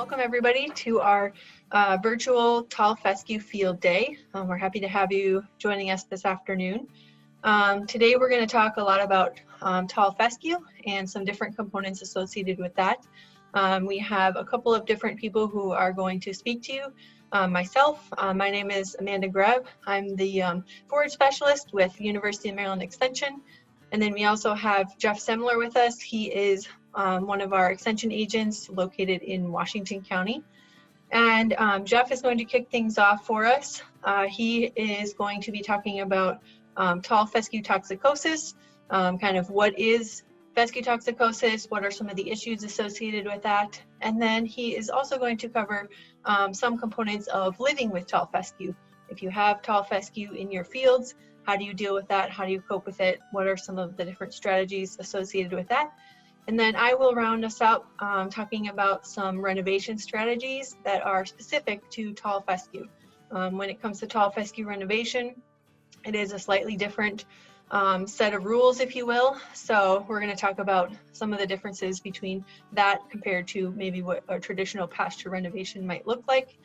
Welcome everybody to our virtual tall fescue field day. We're happy to have you joining us this afternoon. Today we're going to talk a lot about tall fescue and some different components associated with that. We have a couple of different people who are going to speak to you. Myself, my name is Amanda Greb. I'm the forage specialist with University of Maryland Extension. And then we also have Jeff Semler with us. He is one of our extension agents located in Washington County. And Jeff is going to kick things off for us. He is going to be talking about tall fescue toxicosis, kind of what is fescue toxicosis, what are some of the issues associated with that. And then he is also going to cover some components of living with tall fescue. If you have tall fescue in your fields, how do you deal with that? How do you cope with it? What are some of the different strategies associated with that? And then I will round us out talking about some renovation strategies that are specific to tall fescue. When it comes to tall fescue renovation, it is a slightly different set of rules, if you will. So we're going to talk about some of the differences between that compared to maybe what a traditional pasture renovation might look like.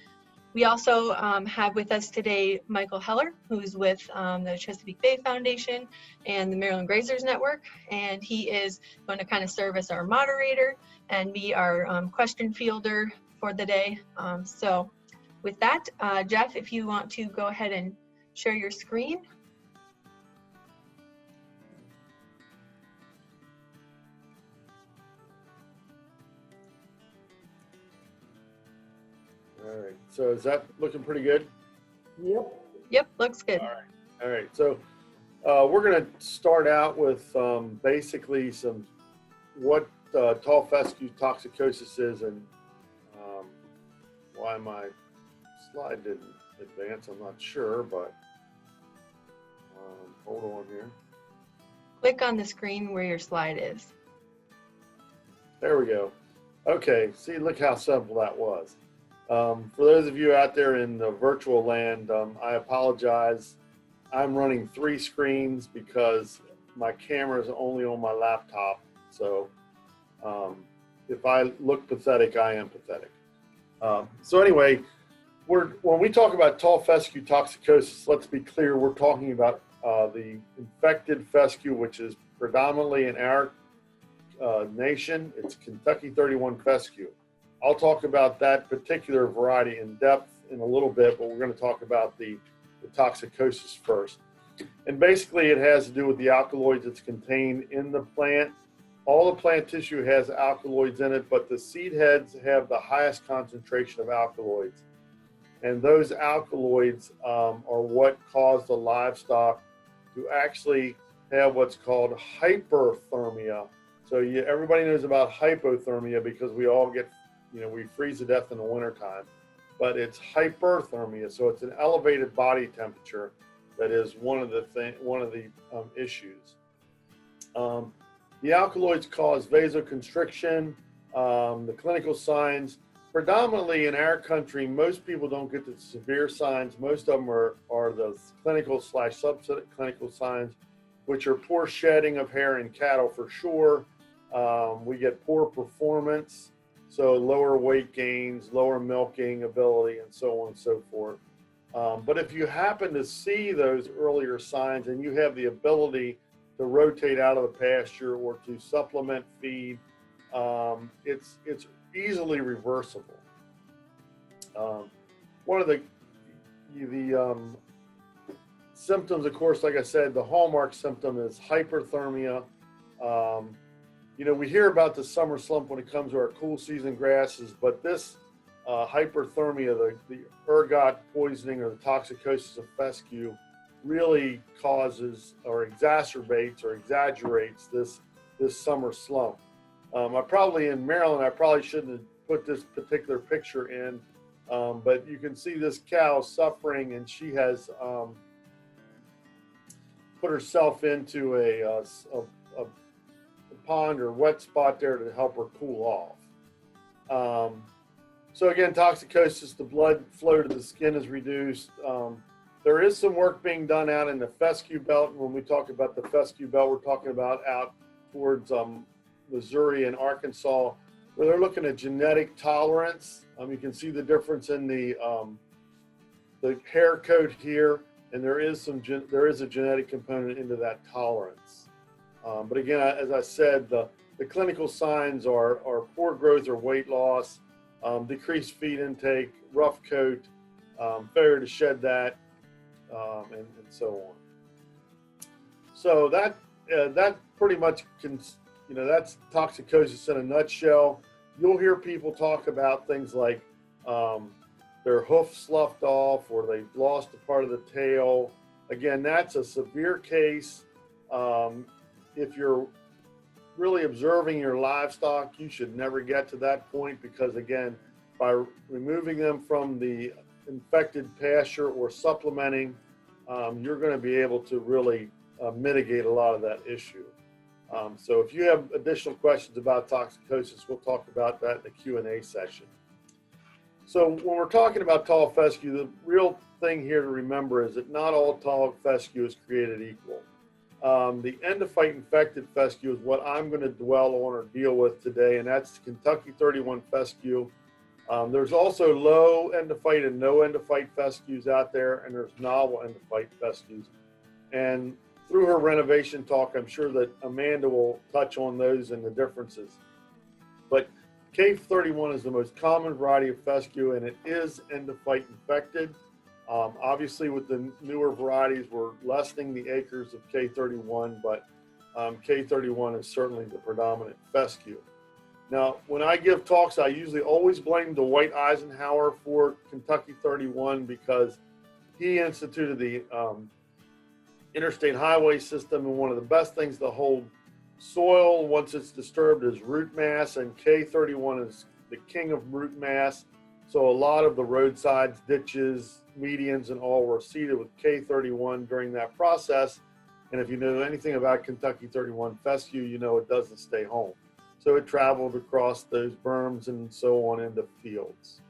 We also have with us today Michael Heller, who's with the Chesapeake Bay Foundation and the Maryland Grazers Network, and he is going to kind of serve as our moderator and be our question fielder for the day. So with that, Jeff, if you want to go ahead and share your screen. All right, so is that looking pretty good? Yep, looks good. All right. So we're going to start out with basically what tall fescue toxicosis is and why my slide didn't advance. I'm not sure, but hold on here. Click on the screen where your slide is. There we go. Okay, see, look how simple that was. For those of you out there in the virtual land, I apologize. I'm running 3 screens because my camera is only on my laptop. So if I look pathetic, I am pathetic. So anyway, when we talk about tall fescue toxicosis, let's be clear, we're talking about the infected fescue, which is predominantly in our nation. It's Kentucky 31 fescue. I'll talk about that particular variety in depth in a little bit, but we're going to talk about the toxicosis first. And basically it has to do with the alkaloids that's contained in the plant. All the plant tissue has alkaloids in it, but the seed heads have the highest concentration of alkaloids. And those alkaloids are what cause the livestock to actually have what's called hyperthermia. So everybody knows about hypothermia because we all get, we freeze to death in the wintertime, but it's hyperthermia. So it's an elevated body temperature that is one of the issues. The alkaloids cause vasoconstriction. The clinical signs, predominantly in our country, most people don't get the severe signs. Most of them are the clinical/subclinical signs, which are poor shedding of hair in cattle for sure. We get poor performance. So lower weight gains, lower milking ability, and so on and so forth. But if you happen to see those earlier signs and you have the ability to rotate out of the pasture or to supplement feed, it's easily reversible. One of the symptoms, of course, like I said, the hallmark symptom is hyperthermia. We hear about the summer slump when it comes to our cool season grasses, but this hyperthermia, the ergot poisoning or the toxicosis of fescue, really causes or exacerbates or exaggerates this summer slump. In Maryland, I probably shouldn't have put this particular picture in, but you can see this cow suffering, and she has put herself into a pond or wet spot there to help her cool off. So again, toxicosis, the blood flow to the skin is reduced. There is some work being done out in the fescue belt. When we talk about the fescue belt, we're talking about out towards Missouri and Arkansas. where they're looking at genetic tolerance. You can see the difference in the hair coat here, and there is a genetic component into that tolerance. But again, as I said, the clinical signs are poor growth or weight loss, decreased feed intake, rough coat, failure to shed that, and so on. So that pretty much that's toxicosis in a nutshell. You'll hear people talk about things like their hoof sloughed off, or they've lost a part of the tail. Again, that's a severe case. If you're really observing your livestock, you should never get to that point, because again, by removing them from the infected pasture or supplementing, you're going to be able to really mitigate a lot of that issue. So if you have additional questions about toxicosis, we'll talk about that in the Q&A session. So when we're talking about tall fescue, the real thing here to remember is that not all tall fescue is created equal. The endophyte infected fescue is what I'm going to dwell on or deal with today, and that's Kentucky 31 fescue. There's also low endophyte and no endophyte fescues out there, and there's novel endophyte fescues. And through her renovation talk, I'm sure that Amanda will touch on those and the differences. But K31 is the most common variety of fescue, and it is endophyte infected. Obviously, with the newer varieties, we're lessening the acres of K31, but K31 is certainly the predominant fescue. Now, when I give talks, I usually always blame the White Eisenhower for Kentucky 31, because he instituted the interstate highway system, and one of the best things to hold soil once it's disturbed is root mass, and K31 is the king of root mass. So a lot of the roadsides, ditches, medians, and all were seeded with K31 during that process. And if you know anything about Kentucky 31 fescue, you know it doesn't stay home. So it traveled across those berms and so on into fields.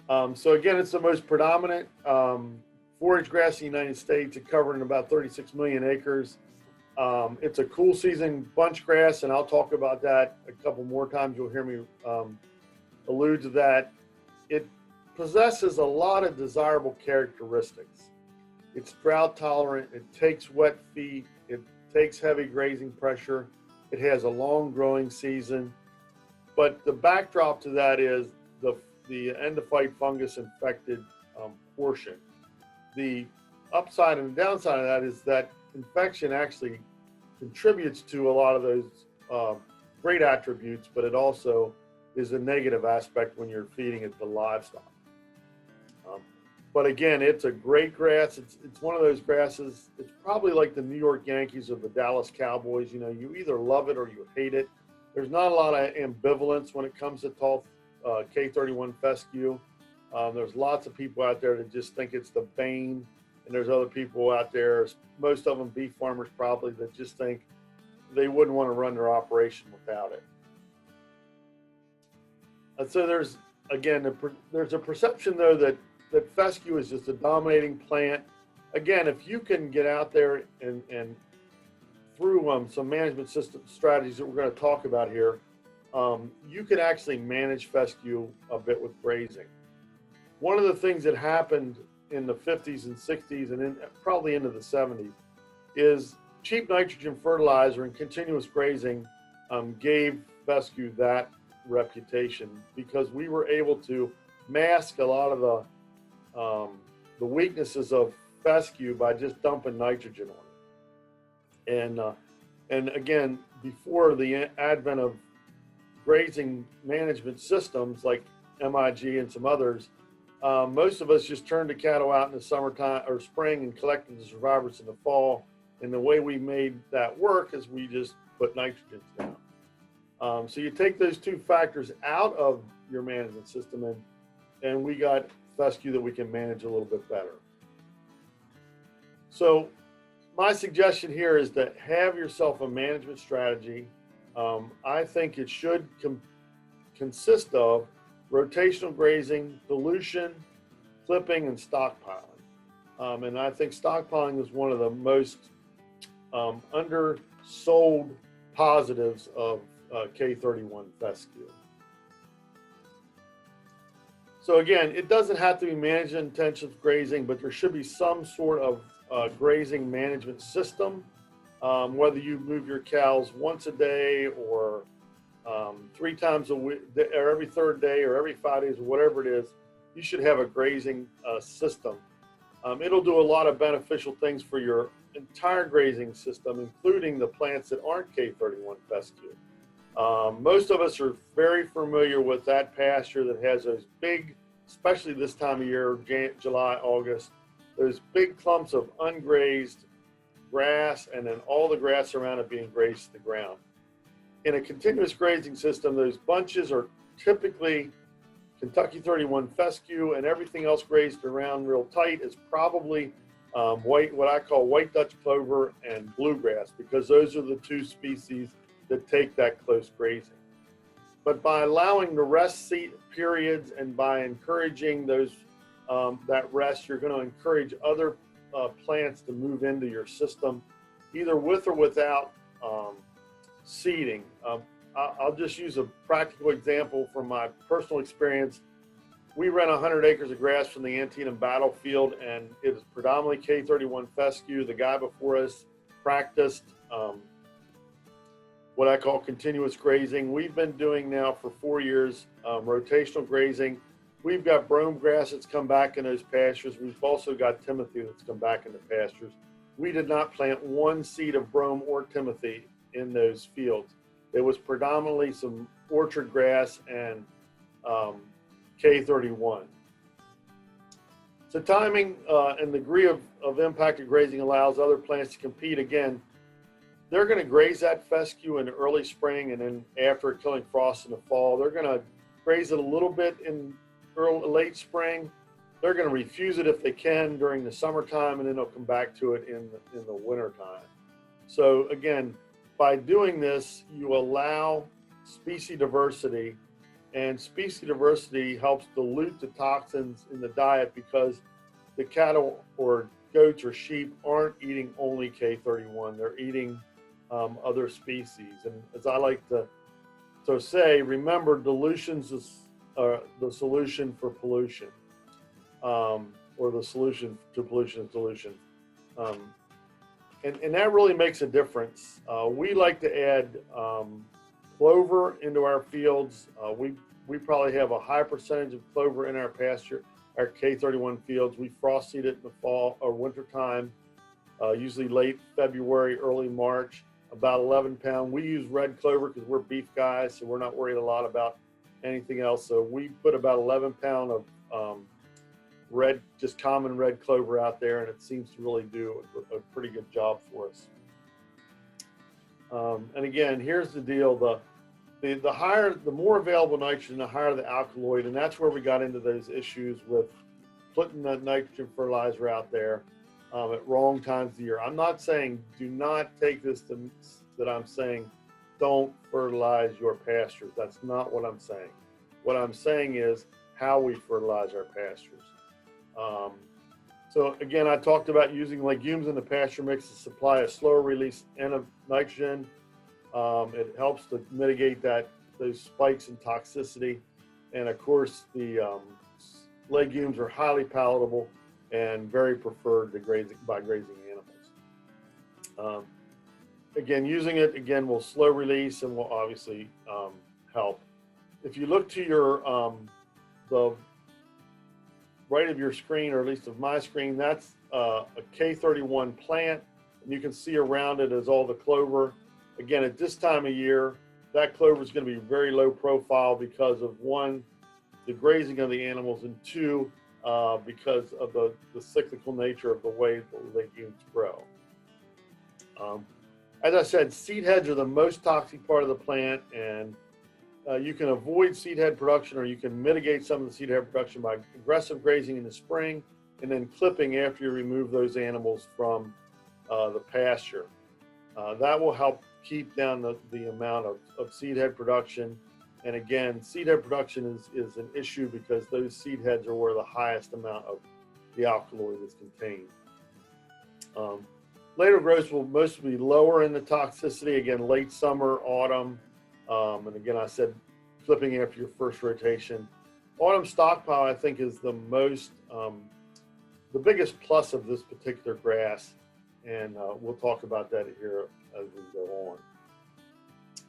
So again, it's the most predominant forage grass in the United States. It covered in about 36 million acres. It's a cool season bunch grass, and I'll talk about that a couple more times. You'll hear me allude to that. It possesses a lot of desirable characteristics. It's drought tolerant, it takes wet feet, it takes heavy grazing pressure, it has a long growing season. But the backdrop to that is the endophyte fungus infected portion. The upside and the downside of that is that infection actually contributes to a lot of those great attributes, but it also is a negative aspect when you're feeding it to livestock. But again, it's a great grass. It's one of those grasses. It's probably like the New York Yankees or the Dallas Cowboys. You know, you either love it or you hate it. There's not a lot of ambivalence when it comes to tall K31 fescue. There's lots of people out there that just think it's the bane, and there's other people out there, most of them beef farmers probably, that just think they wouldn't want to run their operation without it. And so there's a perception though that fescue is just a dominating plant. Again, if you can get out there and through some management system strategies that we're going to talk about here, you can actually manage fescue a bit with grazing. One of the things that happened in the 50s and 60s and probably into the 70s is cheap nitrogen fertilizer and continuous grazing gave fescue that reputation, because we were able to mask a lot of the weaknesses of fescue by just dumping nitrogen on it. And again, before the advent of grazing management systems like MIG and some others, most of us just turned the cattle out in the summertime or spring and collected the survivors in the fall. And the way we made that work is we just put nitrogen down. So you take those two factors out of your management system, and we got fescue that we can manage a little bit better. So my suggestion here is to have yourself a management strategy. I think it should consist of rotational grazing, dilution, clipping, and stockpiling. And I think stockpiling is one of the most undersold positives of K31 fescue. So again, it doesn't have to be managed intensive grazing, but there should be some sort of grazing management system. Whether you move your cows once a day or 3 times a week, or every third day, or every 5 days, or whatever it is, you should have a grazing system. It'll do a lot of beneficial things for your entire grazing system, including the plants that aren't K31 fescue. Most of us are very familiar with that pasture that has those big, especially this time of year, July, August, those big clumps of ungrazed grass, and then all the grass around it being grazed to the ground. In a continuous grazing system, those bunches are typically Kentucky 31 fescue, and everything else grazed around real tight is probably what I call white Dutch clover and bluegrass, because those are the 2 species that take that close grazing. But by allowing the rest periods and by encouraging those that rest, you're going to encourage other plants to move into your system, either with or without seeding. I'll just use a practical example from my personal experience. We rent 100 acres of grass from the Antietam battlefield, and it is predominantly K31 fescue. The guy before us practiced what I call continuous grazing. We've been doing now for 4 years rotational grazing. We've got brome grass that's come back in those pastures. We've also got timothy that's come back in the pastures. We did not plant 1 seed of brome or timothy in those fields. It was predominantly some orchard grass and K31. So timing and degree of impacted grazing allows other plants to compete. Again, they're going to graze that fescue in the early spring, and then after killing frost in the fall, they're going to graze it a little bit in late spring. They're going to refuse it if they can during the summertime, and then they'll come back to it in the wintertime. So again, by doing this, you allow species diversity, and species diversity helps dilute the toxins in the diet, because the cattle or goats or sheep aren't eating only K31, they're eating other species. And as I like to say, remember, dilution's the solution for pollution, or the solution to pollution is dilution. And that really makes a difference. We like to add clover into our fields. We probably have a high percentage of clover in our pasture, our K31 fields. We frost seed it in the fall or winter time, usually late February, early March, about 11 pound. We use red clover because we're beef guys, so we're not worried a lot about anything else. So we put about 11 pound of red, just common red clover out there, and it seems to really do a pretty good job for us. And again, here's the deal: the higher, the more available nitrogen, the higher the alkaloid, and that's where we got into those issues with putting the nitrogen fertilizer out there at wrong times of the year. I'm not saying do not take this that I'm saying don't fertilize your pastures. That's not what I'm saying. What I'm saying is how we fertilize our pastures. So again, I talked about using legumes in the pasture mix to supply a slower release of nitrogen. It helps to mitigate those spikes in toxicity. And of course, the legumes are highly palatable and very preferred by grazing animals. Again, using it will slow release and will obviously help. If you look to your the right of your screen, or at least of my screen, that's a K31 plant, and you can see around it is all the clover. Again, at this time of year, that clover is going to be very low profile because of, 1, the grazing of the animals, and 2, because of the cyclical nature of the way the legumes grow. As I said, seed heads are the most toxic part of the plant, and you can avoid seed head production, or you can mitigate some of the seed head production by aggressive grazing in the spring and then clipping after you remove those animals from the pasture. That will help keep down the amount of seed head production. And again, seed head production is an issue because those seed heads are where the highest amount of the alkaloid is contained. Later growths will mostly be lower in the toxicity, again, late summer, autumn, And again, I said clipping after your first rotation. Autumn stockpile, I think, is the biggest plus of this particular grass, and we'll talk about that here as we go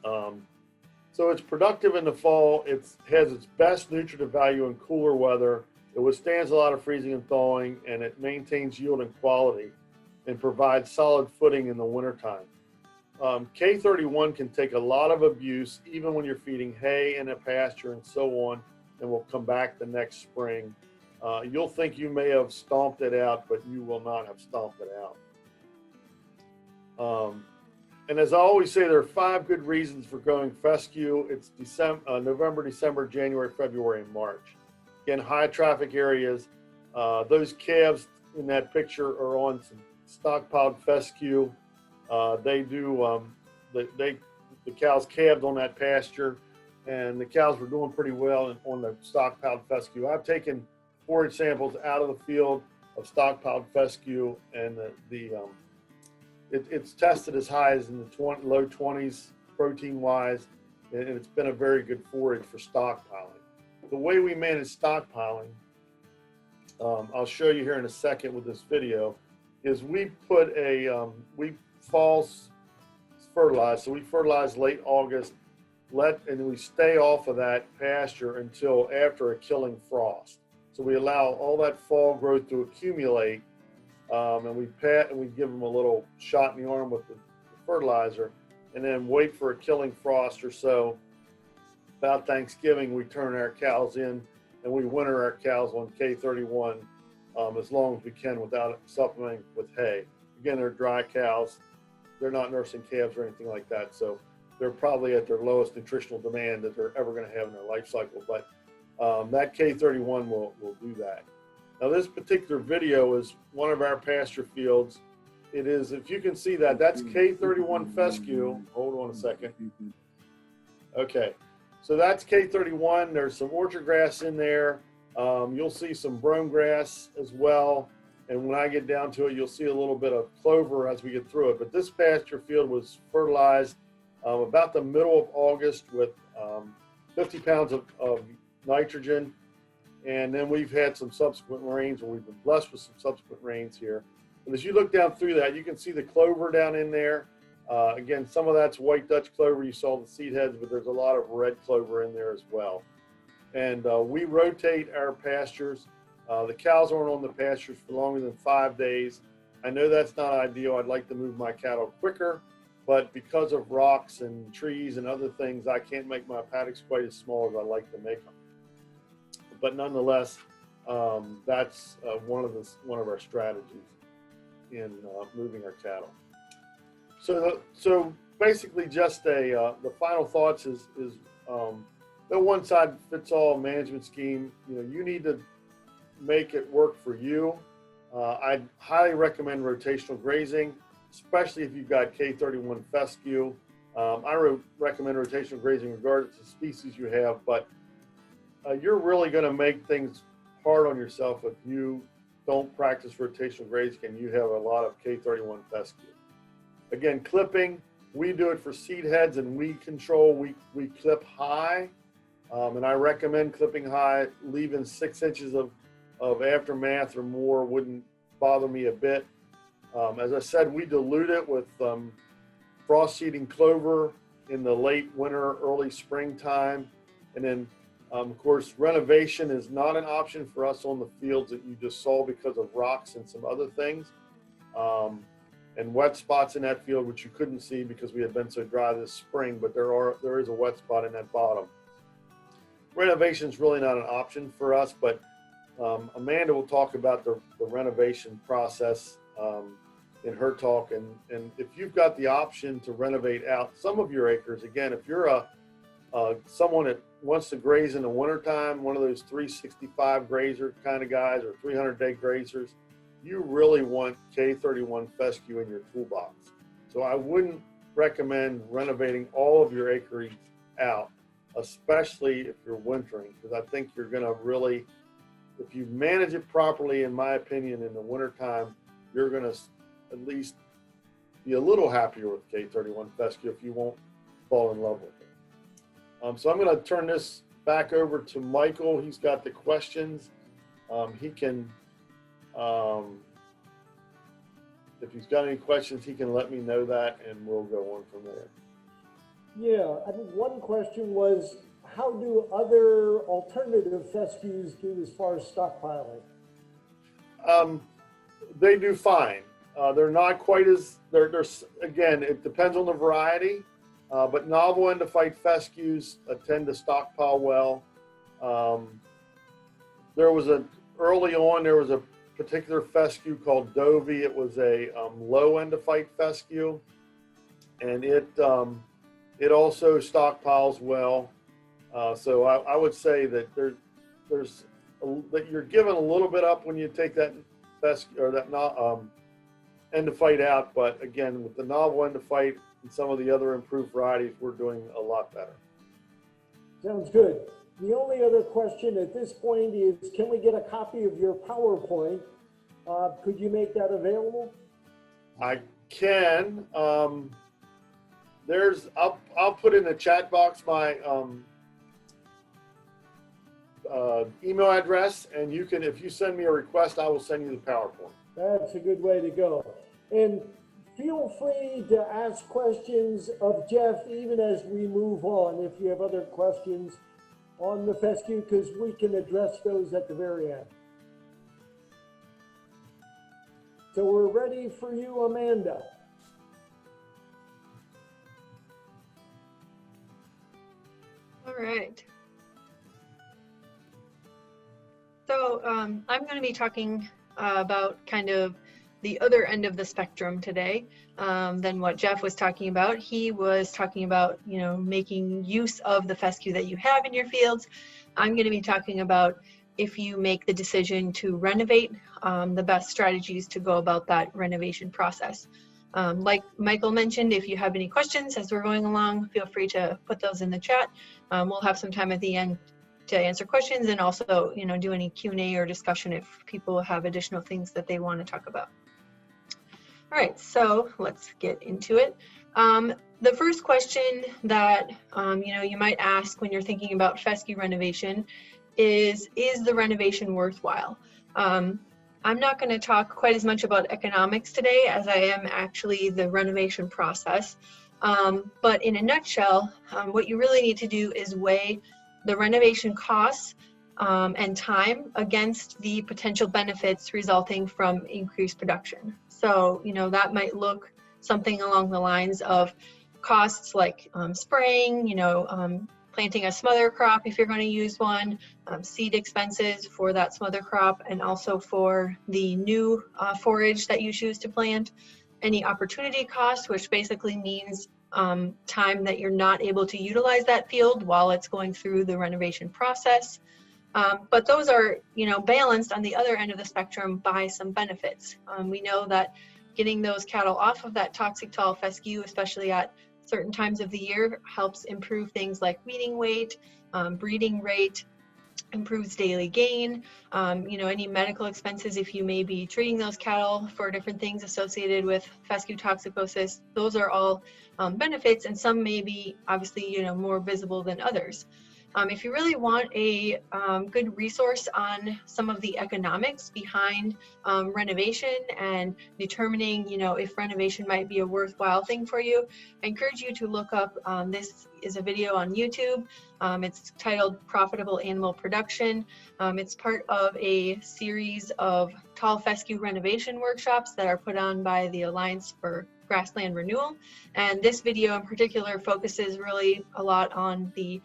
on. So it's productive in the fall. It has its best nutritive value in cooler weather. It withstands a lot of freezing and thawing, and it maintains yield and quality and provides solid footing in the wintertime. K31 can take a lot of abuse even when you're feeding hay in a pasture and so on, and will come back the next spring. You'll think you may have stomped it out, but you will not have stomped it out. And as I always say, there are 5 good reasons for growing fescue. It's November, December, January, February, and March. Again, high traffic areas. Those calves in that picture are on some stockpiled fescue. The cows calved on that pasture, and the cows were doing pretty well on the stockpiled fescue. I've taken forage samples out of the field of stockpiled fescue, and it's tested as high as in the low 20s protein-wise, and it's been a very good forage for stockpiling. The way we manage stockpiling, I'll show you here in a second with this video, is we put we fall fertilize. So we fertilize late August, and we stay off of that pasture until after a killing frost. So we allow all that fall growth to accumulate, and we give them a little shot in the arm with the fertilizer, and then wait for a killing frost or so. About Thanksgiving, we turn our cows in, and we winter our cows on K31 as long as we can without supplementing with hay. Again, they're dry cows. They're not nursing calves or anything like that, so they're probably at their lowest nutritional demand that they're ever going to have in their life cycle. But that K31 will do that. Now, this particular video is one of our pasture fields. It is, if you can see that, that's K31 fescue. Hold on a second. Okay, so that's K31. There's some orchard grass in there. You'll see some brome grass as well. And when I get down to it, you'll see a little bit of clover as we get through it. But this pasture field was fertilized about the middle of August with 50 pounds of nitrogen. And then we've had some subsequent rains, or we've been blessed with some subsequent rains here. And as you look down through that, you can see the clover down in there. Again, some of that's white Dutch clover. You saw the seed heads, but there's a lot of red clover in there as well. And we rotate our pastures. The cows aren't on the pastures for longer than 5 days. I know that's not ideal. I'd like to move my cattle quicker, but because of rocks and trees and other things, I can't make my paddocks quite as small as I like to make them. But nonetheless, that's one of our strategies in moving our cattle. So basically, just the final thoughts is no one size fits all management scheme. You need to make it work for you. I'd highly recommend rotational grazing, especially if you've got K31 fescue. I recommend rotational grazing regardless of species you have, but you're really going to make things hard on yourself if you don't practice rotational grazing and you have a lot of K31 fescue. Again, clipping, we do it for seed heads, and we clip high, and I recommend clipping high. Leaving 6 inches of aftermath or more wouldn't bother me a bit. As I said, we dilute it with frost seeding clover in the late winter, early springtime. And then, of course, renovation is not an option for us on the fields that you just saw because of rocks and some other things. And wet spots in that field, which you couldn't see because we had been so dry this spring, but there is a wet spot in that bottom. Renovation is really not an option for us, but Amanda will talk about the renovation process in her talk. And if you've got the option to renovate out some of your acres, again, if you're someone that wants to graze in the wintertime, one of those 365 grazer kind of guys or 300-day grazers, you really want K31 fescue in your toolbox. So I wouldn't recommend renovating all of your acreage out, especially if you're wintering, because I think you're going to really, if you manage it properly, in my opinion, in the wintertime, you're going to at least be a little happier with K31 fescue if you won't fall in love with it. So I'm going to turn this back over to Michael. He's got the questions. He can, if he's got any questions, he can let me know that, and we'll go on from there. Yeah, I think one question was, how do other alternative fescues do as far as stockpiling? They do fine. They're not quite as, again, it depends on the variety, but novel endophyte fescues tend to stockpile well. Early on, there was a particular fescue called Dovey. It was a low endophyte fescue, and it also stockpiles well. So I would say that that you're giving a little bit up when you take that fescue or that endophyte out, but again, with the novel endophyte and some of the other improved varieties, we're doing a lot better. Sounds good. The only other question at this point is, can we get a copy of your PowerPoint? Could you make that available? I can. I'll put in the chat box my email address, and you can, if you send me a request, I will send you the PowerPoint. That's a good way to go. And feel free to ask questions of Jeff even as we move on if you have other questions on the fescue, because we can address those at the very end. So we're ready for you, Amanda. All right. So I'm going to be talking about kind of the other end of the spectrum today than what Jeff was talking about. He was talking about, making use of the fescue that you have in your fields. I'm going to be talking about if you make the decision to renovate, the best strategies to go about that renovation process. Like Michael mentioned, if you have any questions as we're going along, feel free to put those in the chat. We'll have some time at the end to answer questions and also, do any Q&A or discussion if people have additional things that they want to talk about. All right, so let's get into it. The first question that, you might ask when you're thinking about fescue renovation is the renovation worthwhile? I'm not going to talk quite as much about economics today as I am actually the renovation process. But in a nutshell, what you really need to do is weigh the renovation costs and time against the potential benefits resulting from increased production. So, that might look something along the lines of costs like spraying, planting a smother crop if you're going to use one, seed expenses for that smother crop, and also for the new forage that you choose to plant, any opportunity costs, which basically means time that you're not able to utilize that field while it's going through the renovation process. But those are, balanced on the other end of the spectrum by some benefits. We know that getting those cattle off of that toxic tall fescue, especially at certain times of the year, helps improve things like weaning weight, breeding rate, improves daily gain, any medical expenses if you may be treating those cattle for different things associated with fescue toxicosis. Those are all benefits, and some may be obviously, more visible than others. If you really want a good resource on some of the economics behind renovation and determining, if renovation might be a worthwhile thing for you, I encourage you to look up, this is a video on YouTube. It's titled Profitable Animal Production. It's part of a series of tall fescue renovation workshops that are put on by the Alliance for Grassland Renewal. And this video in particular focuses really a lot on the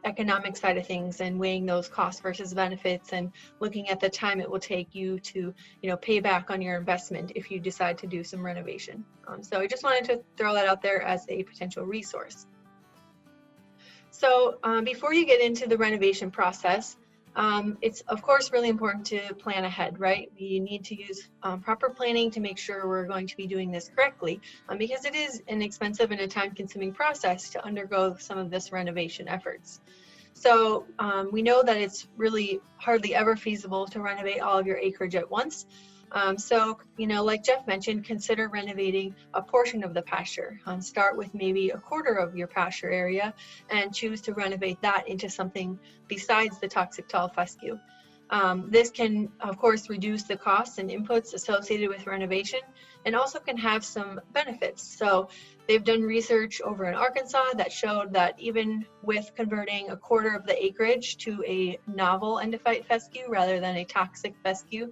economic side of things and weighing those costs versus benefits and looking at the time it will take you to, pay back on your investment if you decide to do some renovation. So I just wanted to throw that out there as a potential resource. So before you get into the renovation process, it's of course really important to plan ahead, right? We need to use proper planning to make sure we're going to be doing this correctly, because it is an expensive and a time-consuming process to undergo some of this renovation efforts. So we know that it's really hardly ever feasible to renovate all of your acreage at once. So, like Jeff mentioned, consider renovating a portion of the pasture. Start with maybe a quarter of your pasture area and choose to renovate that into something besides the toxic tall fescue. This can, of course, reduce the costs and inputs associated with renovation and also can have some benefits. So they've done research over in Arkansas that showed that even with converting a quarter of the acreage to a novel endophyte fescue rather than a toxic fescue,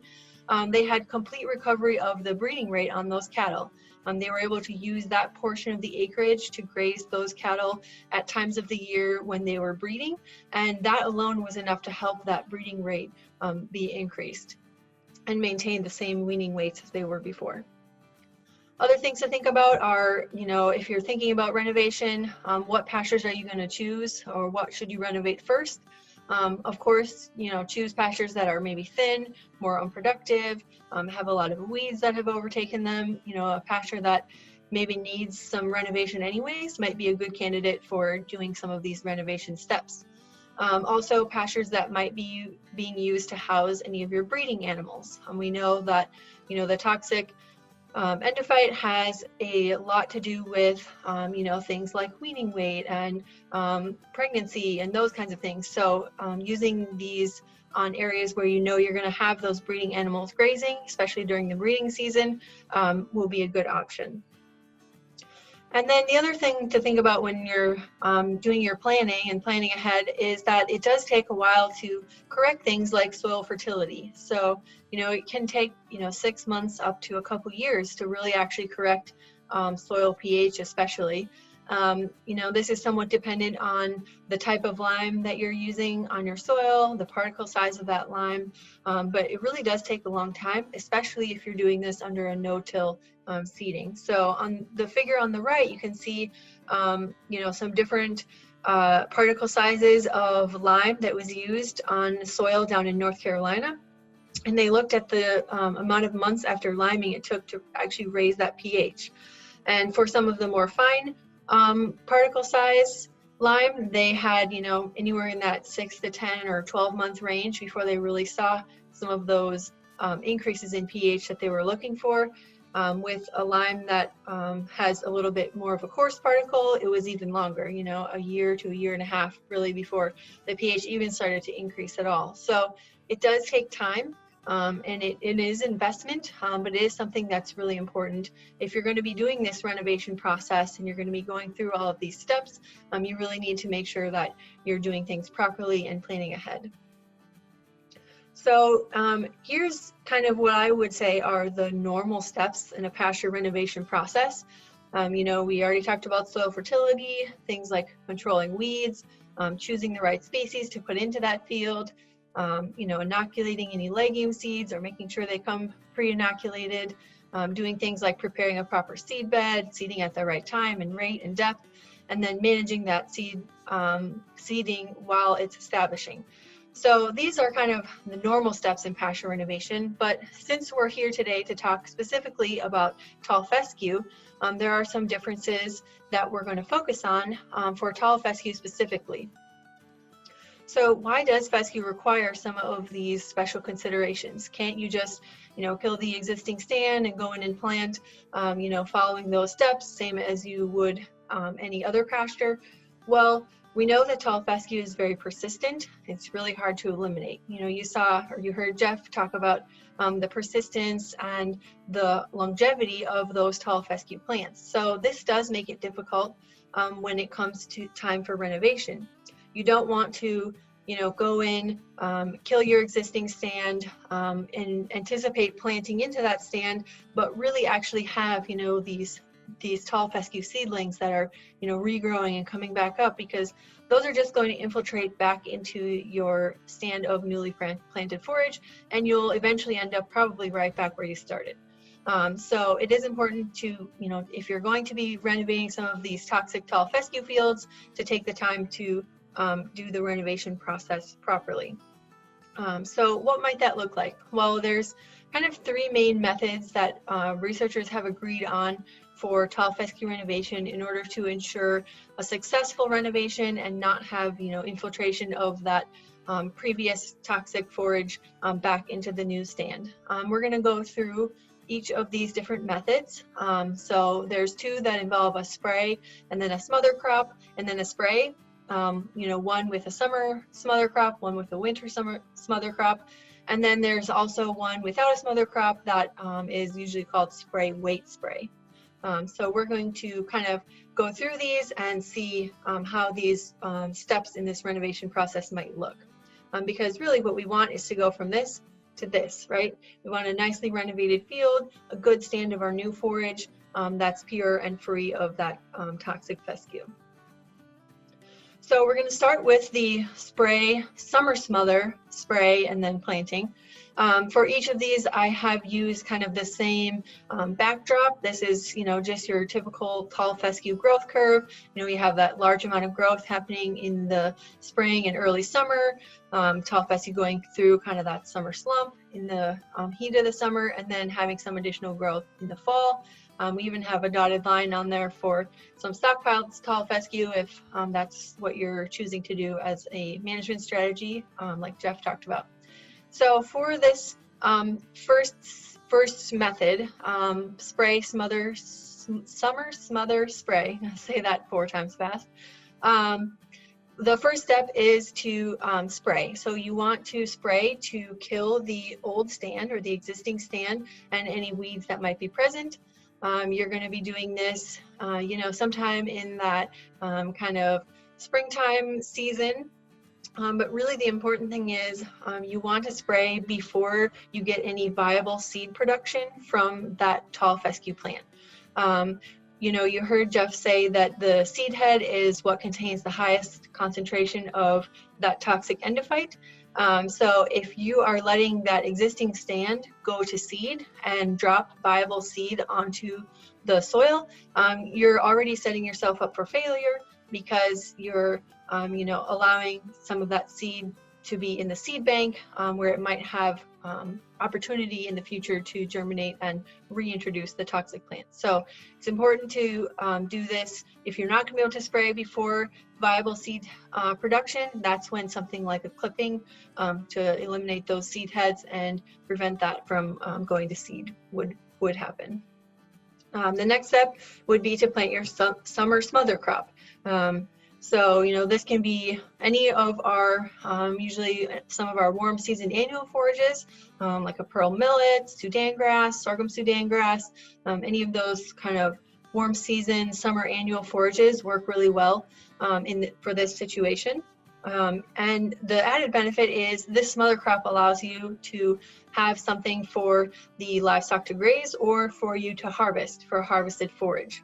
they had complete recovery of the breeding rate on those cattle. They were able to use that portion of the acreage to graze those cattle at times of the year when they were breeding, and that alone was enough to help that breeding rate be increased and maintain the same weaning weights as they were before. Other things to think about are, if you're thinking about renovation, what pastures are you going to choose, or what should you renovate first? Of course, choose pastures that are maybe thin, more unproductive, have a lot of weeds that have overtaken them. A pasture that maybe needs some renovation anyways might be a good candidate for doing some of these renovation steps. Also, pastures that might be being used to house any of your breeding animals. We know that, the toxic endophyte has a lot to do with, things like weaning weight and pregnancy and those kinds of things. So using these on areas where you're going to have those breeding animals grazing, especially during the breeding season, will be a good option. And then the other thing to think about when you're doing your planning and planning ahead is that it does take a while to correct things like soil fertility. So, it can take, 6 months up to a couple years to really actually correct soil pH especially. This is somewhat dependent on the type of lime that you're using on your soil, the particle size of that lime, but it really does take a long time, especially if you're doing this under a no-till seeding. So on the figure on the right, you can see, some different particle sizes of lime that was used on soil down in North Carolina. And they looked at the amount of months after liming it took to actually raise that pH. And for some of the more fine particle size lime, they had, anywhere in that 6 to 10 or 12 month range before they really saw some of those increases in pH that they were looking for. With a lime that has a little bit more of a coarse particle, it was even longer, a year to a year and a half really before the pH even started to increase at all. So it does take time. And it is investment, but it is something that's really important. If you're going to be doing this renovation process and you're going to be going through all of these steps, you really need to make sure that you're doing things properly and planning ahead. So here's kind of what I would say are the normal steps in a pasture renovation process. We already talked about soil fertility, things like controlling weeds, choosing the right species to put into that field, inoculating any legume seeds or making sure they come pre-inoculated, doing things like preparing a proper seed bed, seeding at the right time and rate and depth, and then managing that seeding while it's establishing. So these are kind of the normal steps in pasture renovation, but since we're here today to talk specifically about tall fescue, there are some differences that we're going to focus on for tall fescue specifically. So why does fescue require some of these special considerations? Can't you just, kill the existing stand and go in and plant, following those steps, same as you would any other pasture? Well, we know that tall fescue is very persistent. It's really hard to eliminate. You heard Jeff talk about the persistence and the longevity of those tall fescue plants. So this does make it difficult when it comes to time for renovation. You don't want to, go in, kill your existing stand and anticipate planting into that stand, but really actually have, these tall fescue seedlings that are, regrowing and coming back up, because those are just going to infiltrate back into your stand of newly planted forage, and you'll eventually end up probably right back where you started. So it is important to, if you're going to be renovating some of these toxic tall fescue fields, to take the time to do the renovation process properly. So what might that look like? Well, there's kind of three main methods that researchers have agreed on for tall fescue renovation in order to ensure a successful renovation and not have, infiltration of that previous toxic forage back into the new stand. We're going to go through each of these different methods. So there's two that involve a spray and then a smother crop and then a spray. One with a summer smother crop, one with a winter smother crop. And then there's also one without a smother crop that is usually called spray weight spray. So we're going to kind of go through these and see how these steps in this renovation process might look. Because really what we want is to go from this to this, right? We want a nicely renovated field, a good stand of our new forage that's pure and free of that toxic fescue. So we're going to start with the spray, summer smother, spray, and then planting. For each of these, I have used kind of the same backdrop. This is, just your typical tall fescue growth curve. We have that large amount of growth happening in the spring and early summer. Tall fescue going through kind of that summer slump in the heat of the summer, and then having some additional growth in the fall. We even have a dotted line on there for some stockpiled tall fescue if that's what you're choosing to do as a management strategy, like Jeff talked about. So for this first method, spray, smother, summer smother, spray, I'll say that 4 times fast. The first step is to spray. So you want to spray to kill the old stand or the existing stand and any weeds that might be present. You're going to be doing this, sometime in that kind of springtime season. But really the important thing is you want to spray before you get any viable seed production from that tall fescue plant. You heard Jeff say that the seed head is what contains the highest concentration of that toxic endophyte. So if you are letting that existing stand go to seed and drop viable seed onto the soil, you're already setting yourself up for failure because you're allowing some of that seed to be in the seed bank where it might have opportunity in the future to germinate and reintroduce the toxic plant. So it's important to do this. If you're not going to be able to spray before viable seed production, that's when something like a clipping to eliminate those seed heads and prevent that from going to seed would happen. The next step would be to plant your summer smother crop. So, this can be any of our, usually some of our warm season annual forages, like a pearl millet, Sudan grass, sorghum Sudan grass, any of those kind of warm season summer annual forages work really well for this situation. And the added benefit is this smother crop allows you to have something for the livestock to graze or for you to harvest for harvested forage.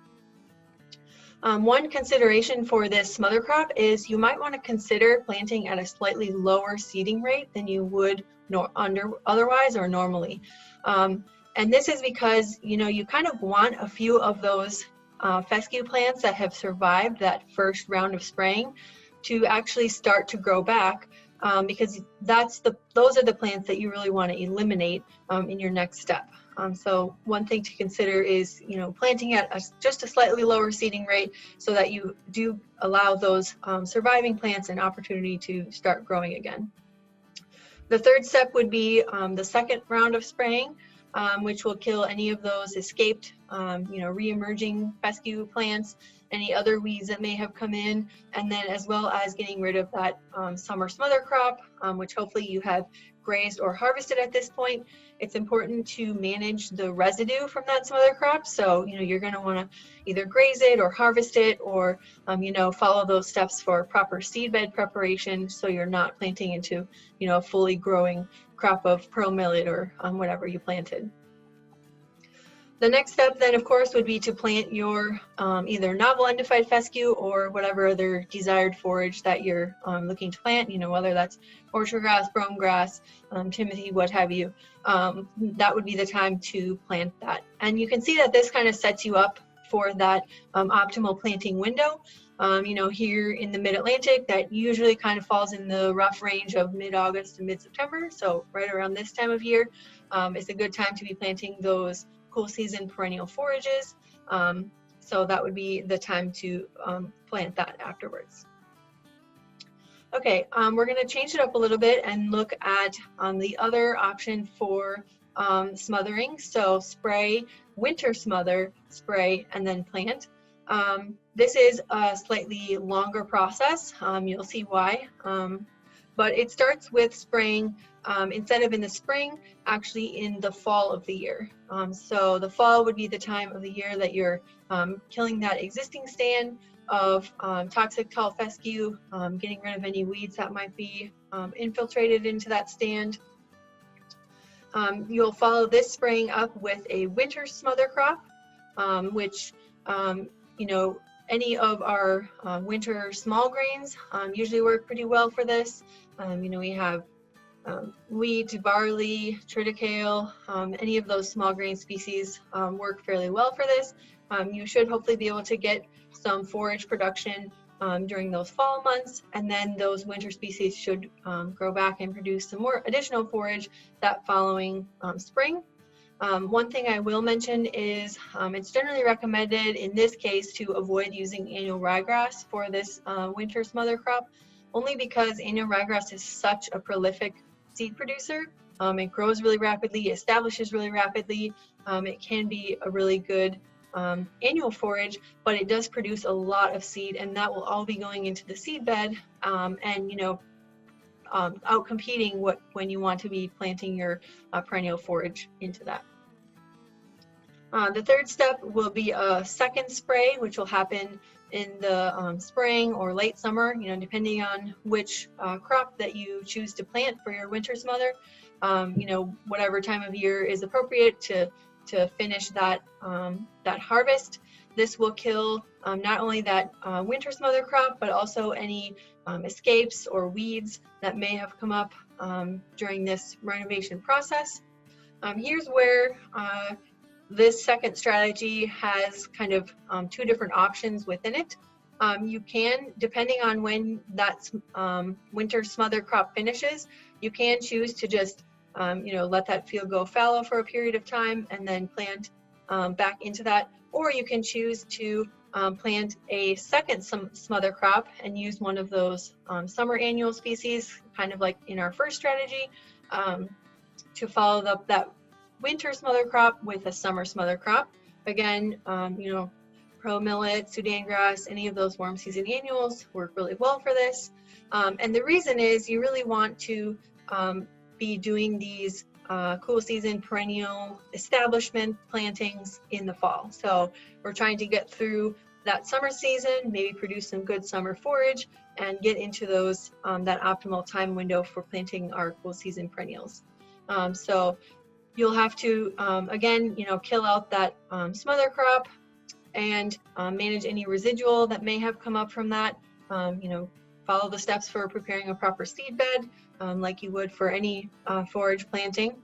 One consideration for this smother crop is you might want to consider planting at a slightly lower seeding rate than you would otherwise or normally. And this is because, you kind of want a few of those fescue plants that have survived that first round of spraying to actually start to grow back because those are the plants that you really want to eliminate in your next step. So one thing to consider is, planting at just a slightly lower seeding rate so that you do allow those surviving plants an opportunity to start growing again. The third step would be the second round of spraying, which will kill any of those escaped, re-emerging fescue plants, any other weeds that may have come in, and then as well as getting rid of that summer smother crop, which hopefully you have grazed or harvested at this point. It's important to manage the residue from that smother crop. So, you're going to want to either graze it or harvest it or, follow those steps for proper seed bed preparation so you're not planting into, a fully growing crop of pearl millet or whatever you planted. The next step then, of course, would be to plant your either novel endophyte fescue or whatever other desired forage that you're looking to plant, whether that's orchard grass, brome grass, timothy, what have you. That would be the time to plant that. And you can see that this kind of sets you up for that optimal planting window. Here in the mid-Atlantic, that usually kind of falls in the rough range of mid-August to mid-September. So right around this time of year is a good time to be planting those cool season perennial forages. So that would be the time to plant that afterwards. Okay, we're going to change it up a little bit and look at the other option for smothering. So spray, winter smother, spray, and then plant. This is a slightly longer process. You'll see why. But it starts with spraying instead of in the spring, actually in the fall of the year. So the fall would be the time of the year that you're killing that existing stand of toxic tall fescue, getting rid of any weeds that might be infiltrated into that stand. You'll follow this spraying up with a winter smother crop, which, you know, any of our winter small grains usually work pretty well for this. You know, we have wheat, barley, triticale, any of those small grain species work fairly well for this. You should hopefully be able to get some forage production during those fall months, and then those winter species should grow back and produce some more additional forage that following spring. One thing I will mention is it's generally recommended in this case to avoid using annual ryegrass for this winter smother crop, only because annual ryegrass is such a prolific seed producer. It grows really rapidly, establishes really rapidly. It can be a really good annual forage, but it does produce a lot of seed, and that will all be going into the seed bed and, you know, out competing when you want to be planting your perennial forage into that. The third step will be a second spray, which will happen in the spring or late summer, you know, depending on which crop that you choose to plant for your winter smother. You know, whatever time of year is appropriate to finish that that harvest. This will kill not only that winter smother crop, but also any escapes or weeds that may have come up during this renovation process. Here's where this second strategy has kind of two different options within it. You can, depending on when that winter smother crop finishes, you can choose to just you know, let that field go fallow for a period of time and then plant back into that, or you can choose to plant a second smother crop and use one of those summer annual species, kind of like in our first strategy, to follow up that winter smother crop with a summer smother crop. Again, you know, pearl millet, Sudan grass, any of those warm season annuals work really well for this. And the reason is you really want to be doing these cool season perennial establishment plantings in the fall. So we're trying to get through that summer season, maybe produce some good summer forage, and get into those that optimal time window for planting our cool season perennials. So you'll have to again, you know, kill out that smother crop and manage any residual that may have come up from that. You know, follow the steps for preparing a proper seed bed, like you would for any forage planting.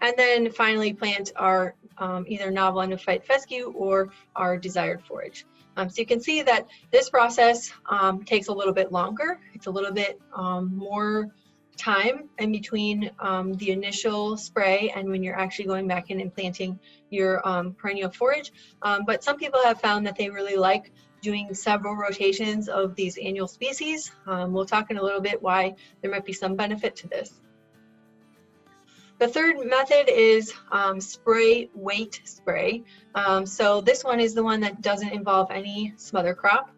And then finally plant our either novel endophyte fescue or our desired forage. So you can see that this process takes a little bit longer. It's a little bit more time in between the initial spray and when you're actually going back in and planting your perennial forage. But some people have found that they really like doing several rotations of these annual species. We'll talk in a little bit why there might be some benefit to this. The third method is spray weight spray. So this one is the one that doesn't involve any smother crop.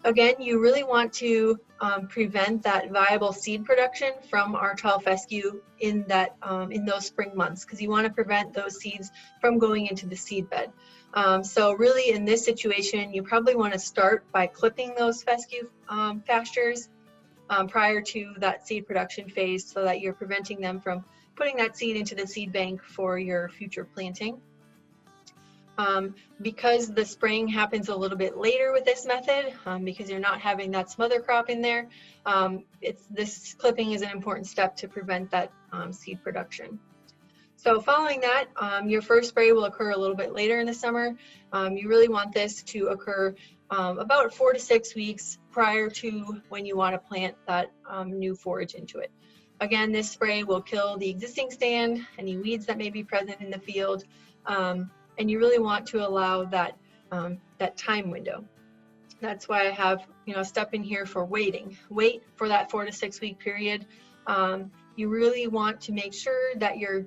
Again, you really want to prevent that viable seed production from our tall fescue in that in those spring months, because you want to prevent those seeds from going into the seed bed. So really in this situation, you probably want to start by clipping those fescue pastures prior to that seed production phase, so that you're preventing them from putting that seed into the seed bank for your future planting. Because the spraying happens a little bit later with this method, because you're not having that smother crop in there, this clipping is an important step to prevent that seed production. So following that, your first spray will occur a little bit later in the summer. You really want this to occur about 4 to 6 weeks prior to when you want to plant that new forage into it. Again, this spray will kill the existing stand, any weeds that may be present in the field, and you really want to allow that, that time window. That's why I have, a step in here for waiting. Wait for that 4 to 6 week period. You really want to make sure that you're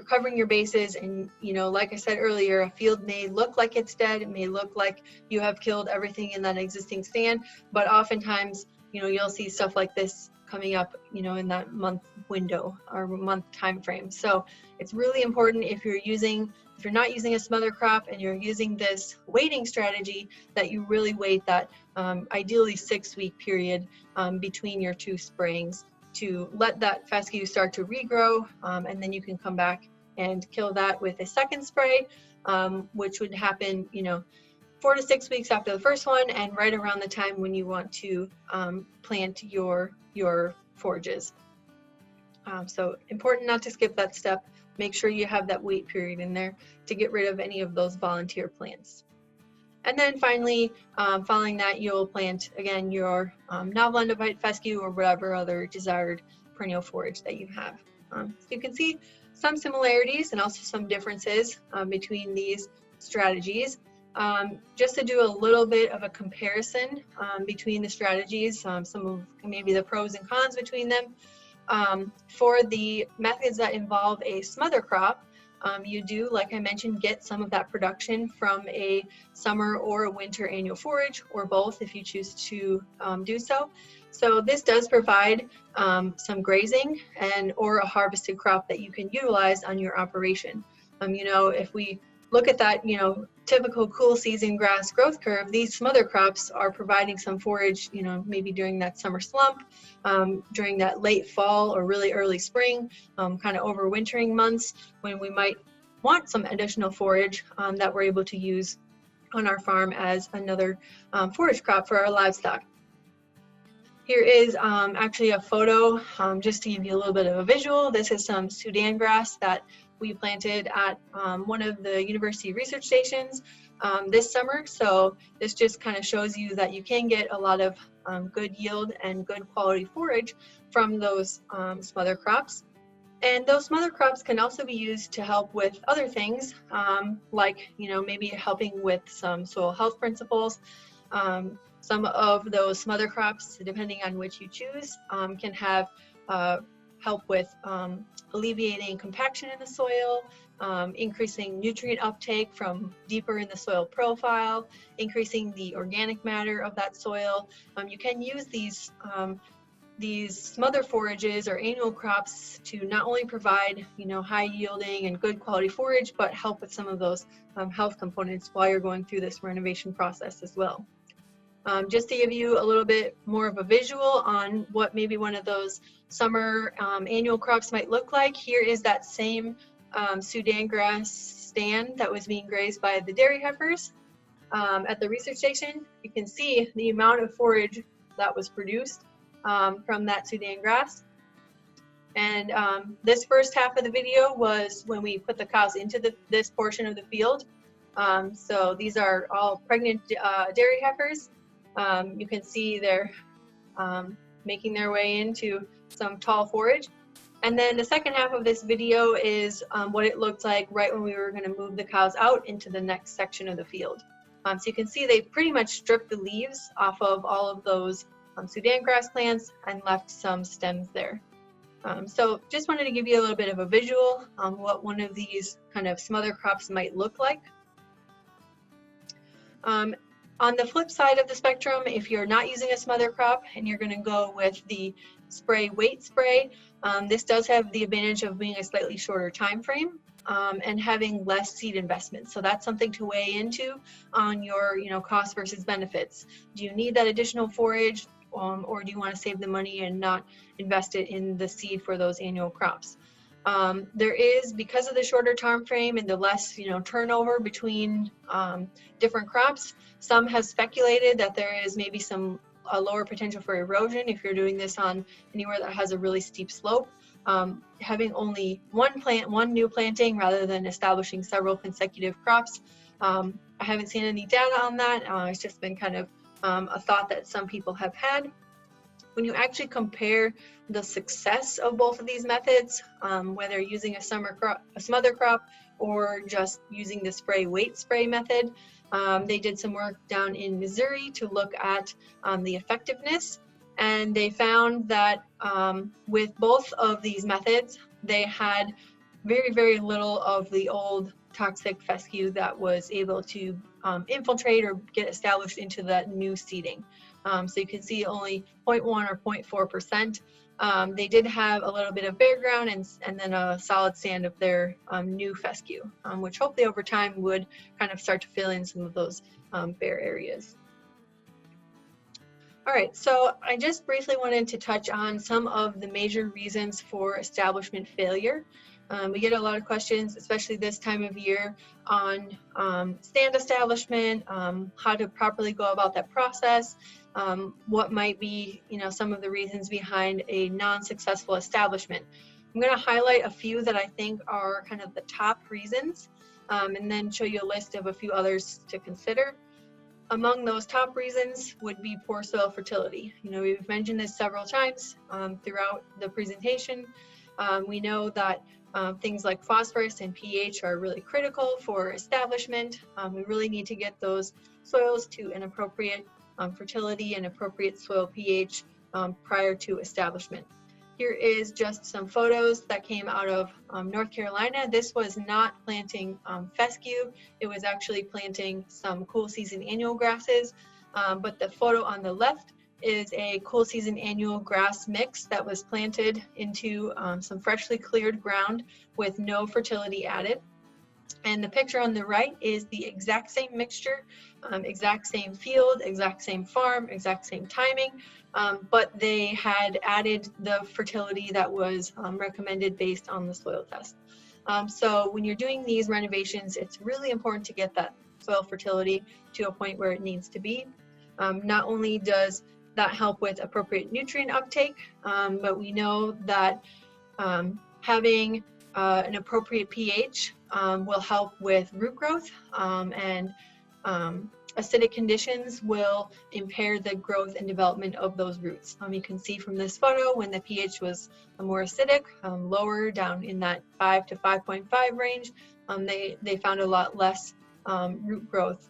covering your bases. And, like I said earlier, a field may look like it's dead. It may look like you have killed everything in that existing stand, but oftentimes, you'll see stuff like this coming up, in that month window or month time frame. So it's really important if you're not using a smother crop and you're using this waiting strategy, that you really wait that ideally 6 week period between your two sprayings to let that fescue start to regrow, and then you can come back and kill that with a second spray, which would happen, 4 to 6 weeks after the first one, and right around the time when you want to plant your forages. So important not to skip that step. Make sure you have that wait period in there to get rid of any of those volunteer plants. And then finally, following that, you'll plant again your novel endophyte fescue or whatever other desired perennial forage that you have. So you can see some similarities and also some differences between these strategies. Just to do a little bit of a comparison between the strategies, some of maybe the pros and cons between them. For the methods that involve a smother crop, you do, like I mentioned, get some of that production from a summer or a winter annual forage, or both if you choose to do so. So this does provide some grazing or a harvested crop that you can utilize on your operation. If we look at that, typical cool season grass growth curve, these smother crops are providing some forage, maybe during that summer slump, during that late fall or really early spring, kind of overwintering months when we might want some additional forage that we're able to use on our farm as another forage crop for our livestock. Here is actually a photo just to give you a little bit of a visual. This is some Sudan grass that we planted at one of the university research stations this summer. So this just kind of shows you that you can get a lot of good yield and good quality forage from those smother crops. And those smother crops can also be used to help with other things, like maybe helping with some soil health principles. Some of those smother crops, depending on which you choose, can have help with alleviating compaction in the soil, increasing nutrient uptake from deeper in the soil profile, increasing the organic matter of that soil. You can use these smother forages or annual crops to not only provide high yielding and good quality forage, but help with some of those health components while you're going through this renovation process as well. Just to give you a little bit more of a visual on what maybe one of those summer annual crops might look like, here is that same Sudan grass stand that was being grazed by the dairy heifers at the research station. You can see the amount of forage that was produced from that Sudan grass. And this first half of the video was when we put the cows into this portion of the field. So these are all pregnant dairy heifers. You can see they're making their way into some tall forage. And then the second half of this video is what it looked like right when we were going to move the cows out into the next section of the field. So you can see they pretty much stripped the leaves off of all of those Sudan grass plants and left some stems there. So just wanted to give you a little bit of a visual on what one of these kind of smother crops might look like. On the flip side of the spectrum, if you're not using a smother crop and you're going to go with the wait spray, this does have the advantage of being a slightly shorter time frame and having less seed investment. So that's something to weigh into on your cost versus benefits. Do you need that additional forage, or do you want to save the money and not invest it in the seed for those annual crops? There is, because of the shorter time frame and the less turnover between different crops, some have speculated that there is maybe a lower potential for erosion if you're doing this on anywhere that has a really steep slope. Having only one new planting rather than establishing several consecutive crops. I haven't seen any data on that. It's just been kind of a thought that some people have had. When you actually compare the success of both of these methods, whether using a smother crop or just using the spray weight spray method. They did some work down in Missouri to look at the effectiveness, and they found that with both of these methods, they had very, very little of the old toxic fescue that was able to infiltrate or get established into that new seeding. So you can see only 0.1 or 0.4%. They did have a little bit of bare ground and then a solid sand of their new fescue, which hopefully over time would kind of start to fill in some of those bare areas. All right, so I just briefly wanted to touch on some of the major reasons for establishment failure. We get a lot of questions, especially this time of year, on stand establishment, how to properly go about that process, what might be, some of the reasons behind a non-successful establishment. I'm going to highlight a few that I think are kind of the top reasons, and then show you a list of a few others to consider. Among those top reasons would be poor soil fertility. We've mentioned this several times throughout the presentation. We know that things like phosphorus and pH are really critical for establishment. We really need to get those soils to an appropriate fertility and appropriate soil pH prior to establishment. Here is just some photos that came out of North Carolina. This was not planting fescue. It was actually planting some cool season annual grasses. But the photo on the left is a cool season annual grass mix that was planted into some freshly cleared ground with no fertility added. And the picture on the right is the exact same mixture, exact same field, exact same farm, exact same timing, but they had added the fertility that was recommended based on the soil test. So when you're doing these renovations, it's really important to get that soil fertility to a point where it needs to be. Not only does that help with appropriate nutrient uptake, but we know that having an appropriate pH will help with root growth, and acidic conditions will impair the growth and development of those roots. You can see from this photo when the pH was more acidic, lower down in that 5 to 5.5 range, they found a lot less root growth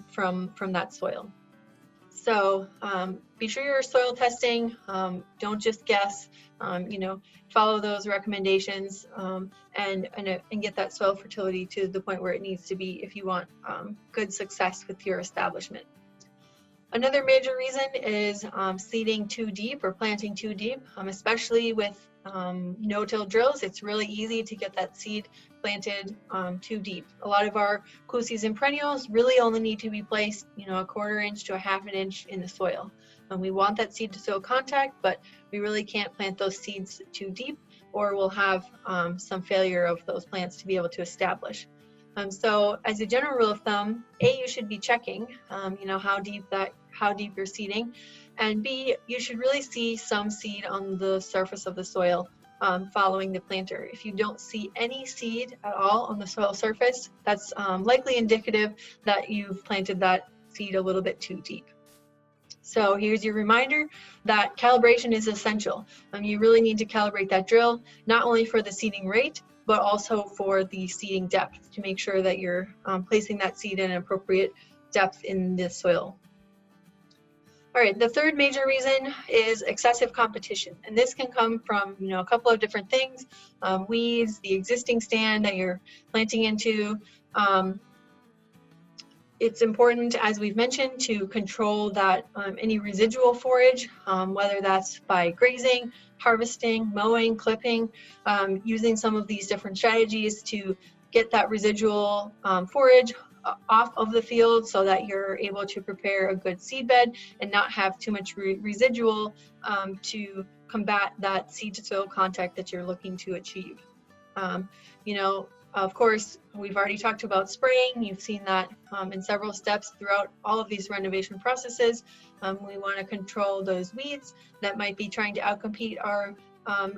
from that soil. So be sure you're soil testing, don't just guess, follow those recommendations and get that soil fertility to the point where it needs to be if you want good success with your establishment. Another major reason is seeding too deep or planting too deep, especially with no-till drills. It's really easy to get that seed planted too deep. A lot of our cool season perennials really only need to be placed, a 1/4 inch to a 1/2 inch in the soil. And we want that seed to soil contact, but we really can't plant those seeds too deep, or we'll have some failure of those plants to be able to establish. So as a general rule of thumb, A, you should be checking, how deep you're seeding, and B, you should really see some seed on the surface of the soil following the planter. If you don't see any seed at all on the soil surface, that's likely indicative that you've planted that seed a little bit too deep. So here's your reminder that calibration is essential. You really need to calibrate that drill, not only for the seeding rate, but also for the seeding depth to make sure that you're placing that seed in an appropriate depth in the soil. All right, the third major reason is excessive competition. And this can come from, a couple of different things, weeds, the existing stand that you're planting into. It's important, as we've mentioned, to control that any residual forage, whether that's by grazing, harvesting, mowing, clipping, using some of these different strategies to get that residual forage off of the field so that you're able to prepare a good seed bed and not have too much residual to combat that seed to soil contact that you're looking to achieve. Of course, we've already talked about spraying. You've seen that in several steps throughout all of these renovation processes. We want to control those weeds that might be trying to outcompete our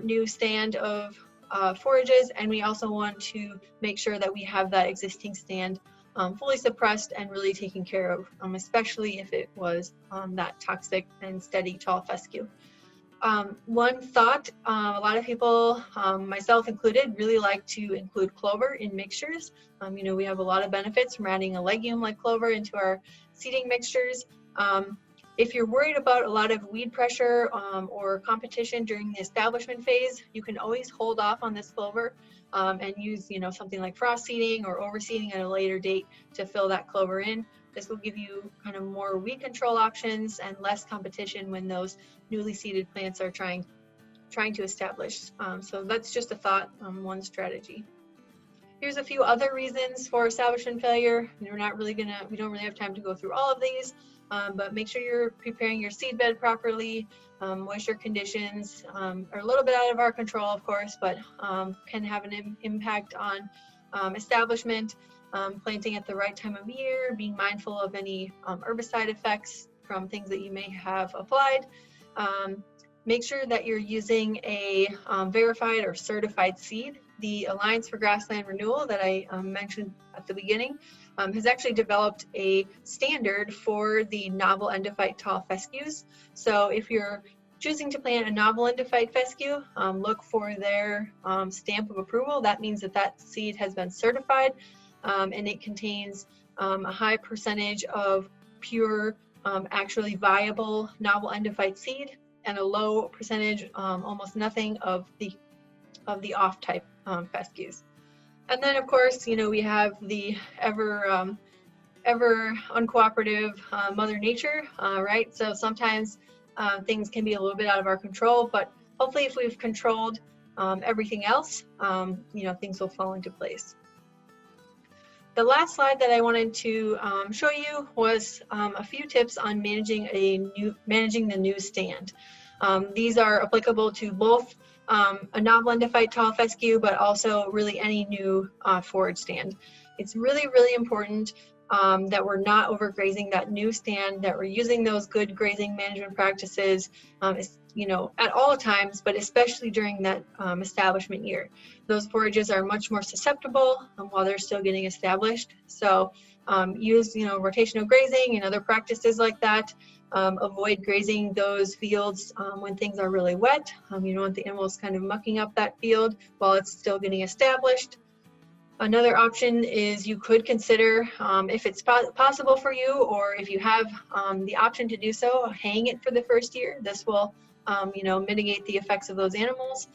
new stand of forages, and we also want to make sure that we have that existing stand fully suppressed and really taken care of, especially if it was that toxic and steady tall fescue. One thought, a lot of people, myself included, really like to include clover in mixtures. We have a lot of benefits from adding a legume like clover into our seeding mixtures. If you're worried about a lot of weed pressure or competition during the establishment phase, you can always hold off on this clover and use, something like frost seeding or overseeding at a later date to fill that clover in. This will give you kind of more weed control options and less competition when those newly seeded plants are trying to establish. So that's just a thought on one strategy. Here's a few other reasons for establishment failure. We don't really have time to go through all of these, but make sure you're preparing your seed bed properly. Moisture conditions are a little bit out of our control, of course, but can have an impact on establishment. Planting at the right time of year, being mindful of any herbicide effects from things that you may have applied. Make sure that you're using a verified or certified seed. The Alliance for Grassland Renewal that I mentioned at the beginning has actually developed a standard for the novel endophyte tall fescues. So if you're choosing to plant a novel endophyte fescue, look for their stamp of approval. That means that seed has been certified and it contains a high percentage of pure, actually viable novel endophyte seed and a low percentage, almost nothing of the off-type fescues. And then, of course, we have the ever uncooperative Mother Nature, right? So sometimes things can be a little bit out of our control, but hopefully if we've controlled everything else, things will fall into place. The last slide that I wanted to show you was a few tips on managing the new stand. These are applicable to both a novel endophyte tall fescue, but also really any new forage stand. It's really, really important that we're not overgrazing that new stand, that we're using those good grazing management practices, at all times, but especially during that establishment year. Those forages are much more susceptible while they're still getting established. So use, rotational grazing and other practices like that. Avoid grazing those fields when things are really wet. You don't want the animals kind of mucking up that field while it's still getting established. Another option is you could consider, if it's possible for you, or if you have the option to do so, hang it for the first year. This will, mitigate the effects of those animals.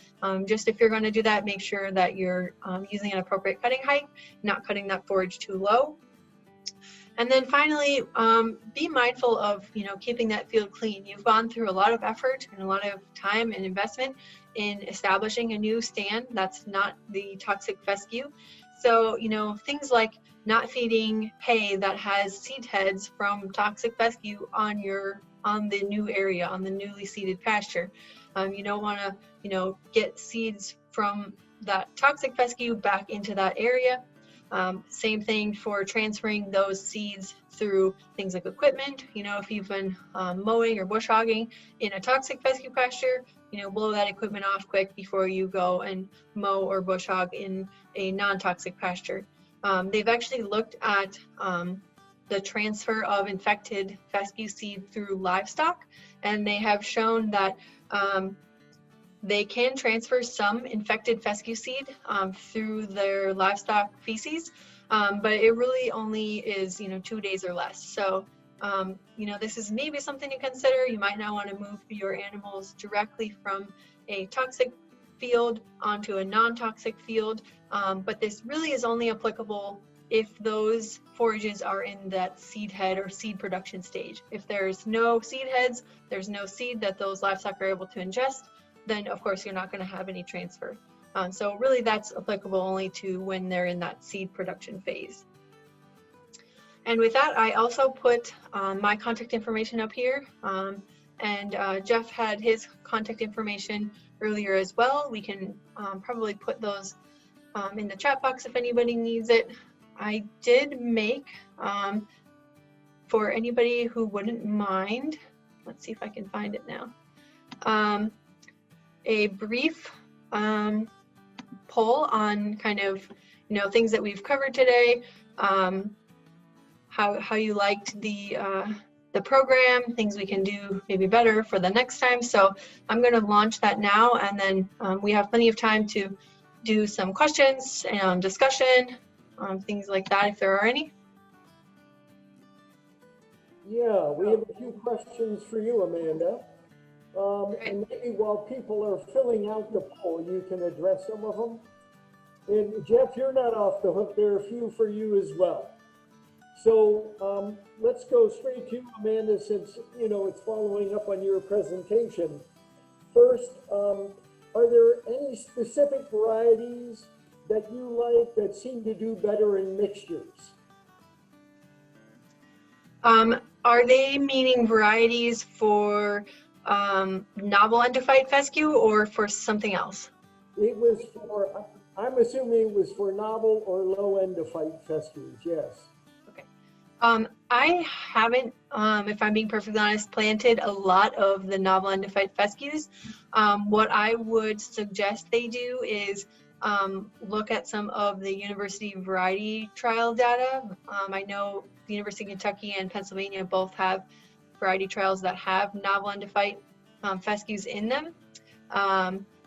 Just if you're going to do that, make sure that you're using an appropriate cutting height, not cutting that forage too low. And then finally, be mindful of, keeping that field clean. You've gone through a lot of effort and a lot of time and investment in establishing a new stand that's not the toxic fescue. So, things like not feeding hay that has seed heads from toxic fescue on the new area, on the newly seeded pasture. You don't want to, get seeds from that toxic fescue back into that area. Same thing for transferring those seeds through things like equipment. If you've been mowing or bush hogging in a toxic fescue pasture, blow that equipment off quick before you go and mow or bush hog in a non-toxic pasture. They've actually looked at the transfer of infected fescue seed through livestock, and they have shown that they can transfer some infected fescue seed through their livestock feces, but it really only is 2 days or less. So this is maybe something to consider. You might not want to move your animals directly from a toxic field onto a non-toxic field, but this really is only applicable if those forages are in that seed head or seed production stage. If there's no seed heads, there's no seed that those livestock are able to ingest, then of course you're not going to have any transfer. So really that's applicable only to when they're in that seed production phase. And with that, I also put my contact information up here, and Jeff had his contact information earlier as well. We can probably put those in the chat box if anybody needs it. I did make, for anybody who wouldn't mind, let's see if I can find it now, a brief poll on kind of, things that we've covered today, how you liked the the program, things we can do maybe better for the next time. So I'm going to launch that now, and then we have plenty of time to do some questions and discussion, things like that, if there are any. Yeah, we have a few questions for you, Amanda. And maybe while people are filling out the poll, you can address some of them. And Jeff, you're not off the hook. There are a few for you as well. So let's go straight to you, Amanda, since it's following up on your presentation. First, are there any specific varieties that you like that seem to do better in mixtures? Are they meaning varieties for novel endophyte fescue or for something else? It was for, I'm assuming it was for novel or low endophyte fescues, yes. Okay. I haven't, if I'm being perfectly honest, planted a lot of the novel endophyte fescues. What I would suggest they do is look at some of the university variety trial data. I know the University of Kentucky and Pennsylvania both have variety trials that have novel endophyte fescues in them.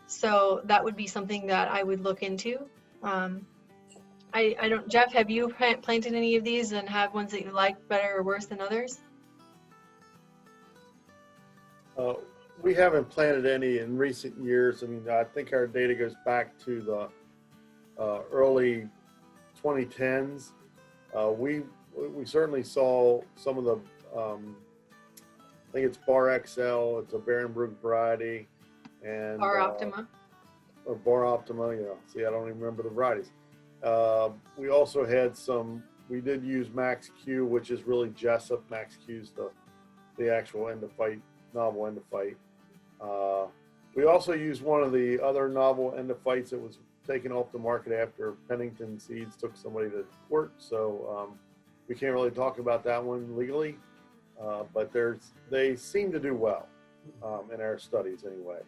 So that would be something that I would look into. I don't, Jeff, have you planted any of these and have ones that you like better or worse than others? We haven't planted any in recent years. I mean, I think our data goes back to the early 2010s. We certainly saw some of the, I think it's Bar XL, it's a Barenbrug variety. And Bar Optima. Or Bar Optima, yeah. See, I don't even remember the varieties. We also had some, we did use Max Q, which is really Jessup. Max Q's the actual endophyte, novel endophyte. We also used one of the other novel endophytes that was taken off the market after Pennington Seeds took somebody to court. So we can't really talk about that one legally, but they seem to do well in our studies anyway.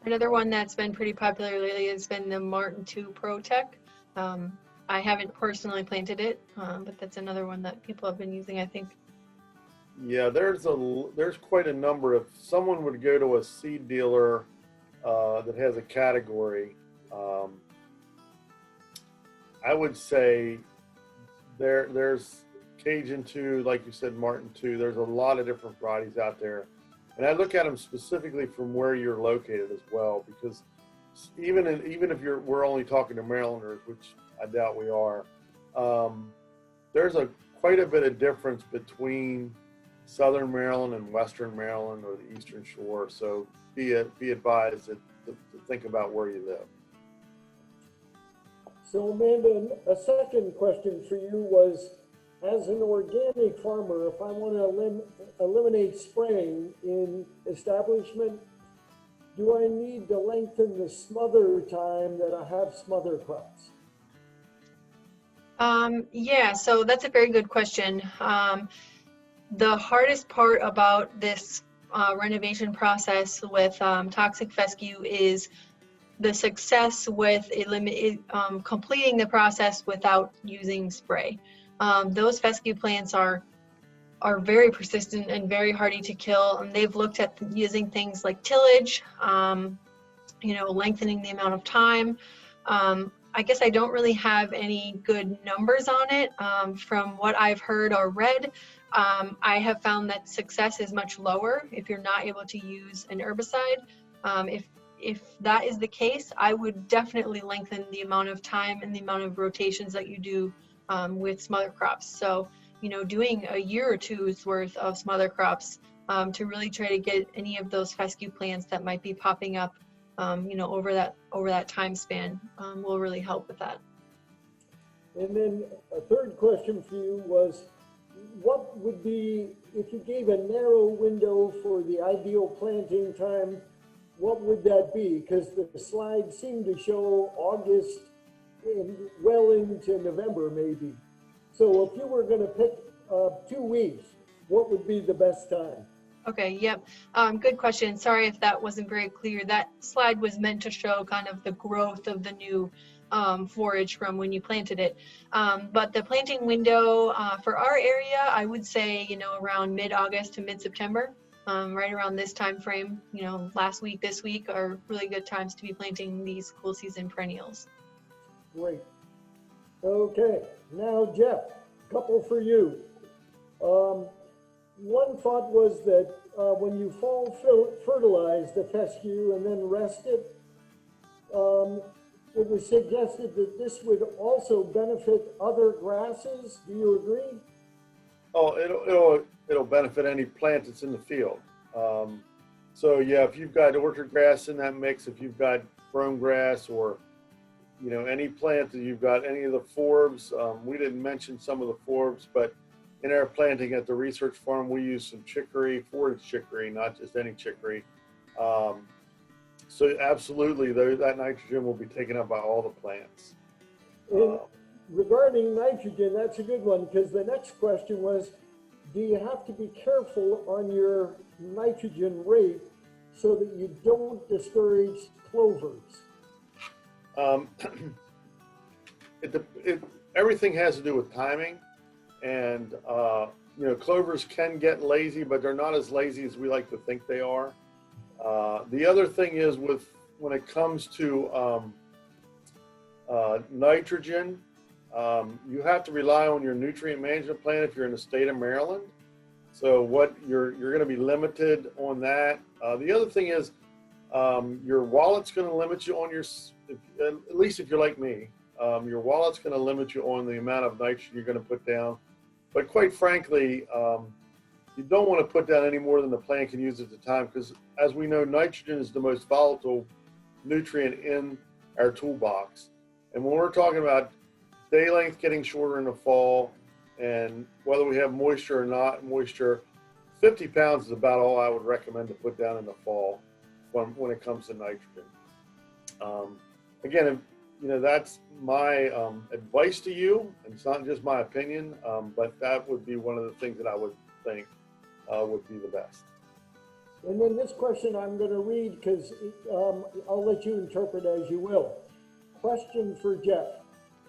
Another one that's been pretty popular lately has been the Martin II Pro Tech. I haven't personally planted it, but that's another one that people have been using, I think. Yeah, there's quite a number. If someone would go to a seed dealer that has a category, I would say there's Cajun 2, like you said, Martin 2. There's a lot of different varieties out there. And I look at them specifically from where you're located as well, because even if we're only talking to Marylanders, which I doubt we are, there's quite a bit of difference between Southern Maryland and Western Maryland or the Eastern Shore. So be advised to think about where you live. So Amanda, a second question for you was, as an organic farmer, if I want to eliminate spraying in establishment, do I need to lengthen the smother time that I have smother crops? Yeah, so that's a very good question. The hardest part about this renovation process with toxic fescue is the success with completing the process without using spray. Those fescue plants are very persistent and very hardy to kill, and they've looked at using things like tillage, lengthening the amount of time. I guess I don't really have any good numbers on it. From what I've heard or read, I have found that success is much lower if you're not able to use an herbicide. If that is the case, I would definitely lengthen the amount of time and the amount of rotations that you do with smother crops. So, doing a year or two's worth of smother crops to really try to get any of those fescue plants that might be popping up, over that time span will really help with that. And then a third question for you was, what would be, if you gave a narrow window for the ideal planting time, what would that be? Because the slides seem to show August and well into November maybe. So if you were going to pick 2 weeks, what would be the best time? Okay, yep. Good question. Sorry if that wasn't very clear. That slide was meant to show kind of the growth of the new forage from when you planted it. But the planting window for our area, I would say, around mid-August to mid-September, right around this time frame, last week, this week are really good times to be planting these cool season perennials. Great. Okay, now Jeff, couple for you. One thought was that when you fall fertilize the fescue and then rest it, it was suggested that this would also benefit other grasses. Do you agree? Oh, it'll benefit any plant that's in the field. So yeah, if you've got orchard grass in that mix, if you've got brome grass or any plant that you've got, any of the forbs, we didn't mention some of the forbs, but in our planting at the research farm, we use some chicory, forage chicory, not just any chicory. So absolutely, that nitrogen will be taken up by all the plants. And regarding nitrogen, that's a good one, because the next question was, do you have to be careful on your nitrogen rate so that you don't discourage clovers? Everything has to do with timing, and clovers can get lazy, but they're not as lazy as we like to think they are. The other thing is when it comes to nitrogen, you have to rely on your nutrient management plan if you're in the state of Maryland. So you're going to be limited on that. The other thing is your wallet's going to limit you on at least if you're like me, your wallet's going to limit you on the amount of nitrogen you're going to put down. But quite frankly, you don't want to put down any more than the plant can use at the time, because as we know, nitrogen is the most volatile nutrient in our toolbox. And when we're talking about day length getting shorter in the fall, and whether we have moisture or not moisture, 50 pounds is about all I would recommend to put down in the fall when it comes to nitrogen. Again, that's my advice to you, and it's not just my opinion, but that would be one of the things that I would think would be the best. And then this question I'm going to read, because I'll let you interpret as you will. Question for Jeff.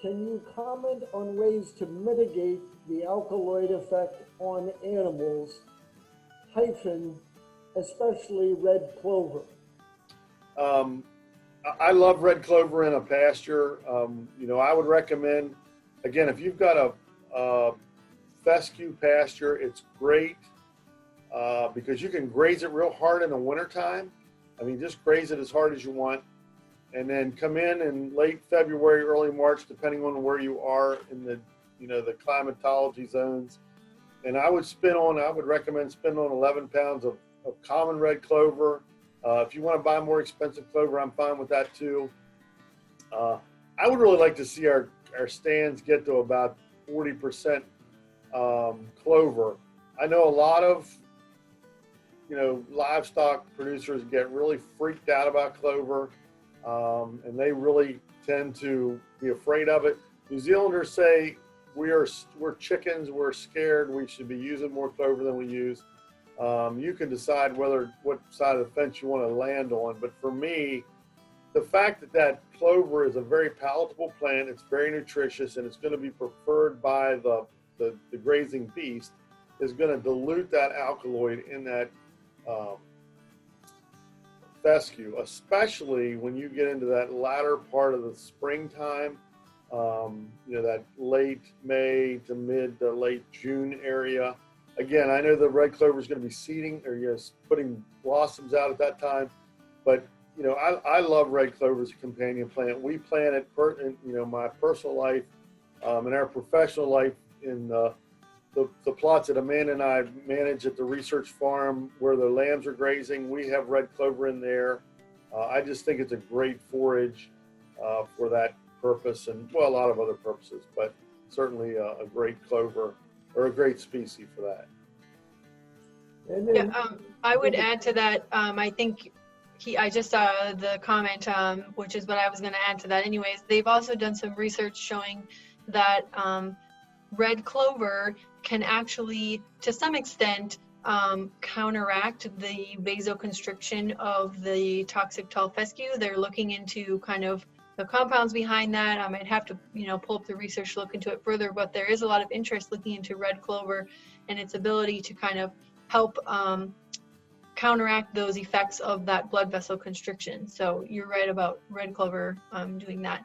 Can you comment on ways to mitigate the alkaloid effect on animals, especially red clover? I love red clover in a pasture. I would recommend, again, if you've got a fescue pasture, it's great because you can graze it real hard in the wintertime. Just graze it as hard as you want, and then come in late February, early March, depending on where you are in the climatology zones. And I would recommend spending on 11 pounds of common red clover. If you want to buy more expensive clover, I'm fine with that too. I would really like to see our stands get to about 40% clover. I know a lot of livestock producers get really freaked out about clover, and they really tend to be afraid of it. New Zealanders say we're chickens, we're scared, we should be using more clover than we use. You can decide what side of the fence you want to land on, but for me, the fact that clover is a very palatable plant, it's very nutritious, and it's going to be preferred by the grazing beast, is going to dilute that alkaloid in that fescue, especially when you get into that latter part of the springtime, that late May to mid to late June area. Again, I know the red clover is going to be seeding or putting blossoms out at that time, but I love red clover as a companion plant. We plant it in my personal life, in our professional life, in the plots that Amanda and I manage at the research farm where the lambs are grazing. We have red clover in there. I just think it's a great forage for that purpose, and a lot of other purposes, but certainly a great clover or a great species for that. And then, I would add to that. I think I just saw the comment, which is what I was going to add to that. Anyways, they've also done some research showing that red clover can actually, to some extent, counteract the vasoconstriction of the toxic tall fescue. They're looking into kind of the compounds behind that. I might have to, pull up the research to look into it further, but there is a lot of interest looking into red clover and its ability to kind of help counteract those effects of that blood vessel constriction. So you're right about red clover doing that.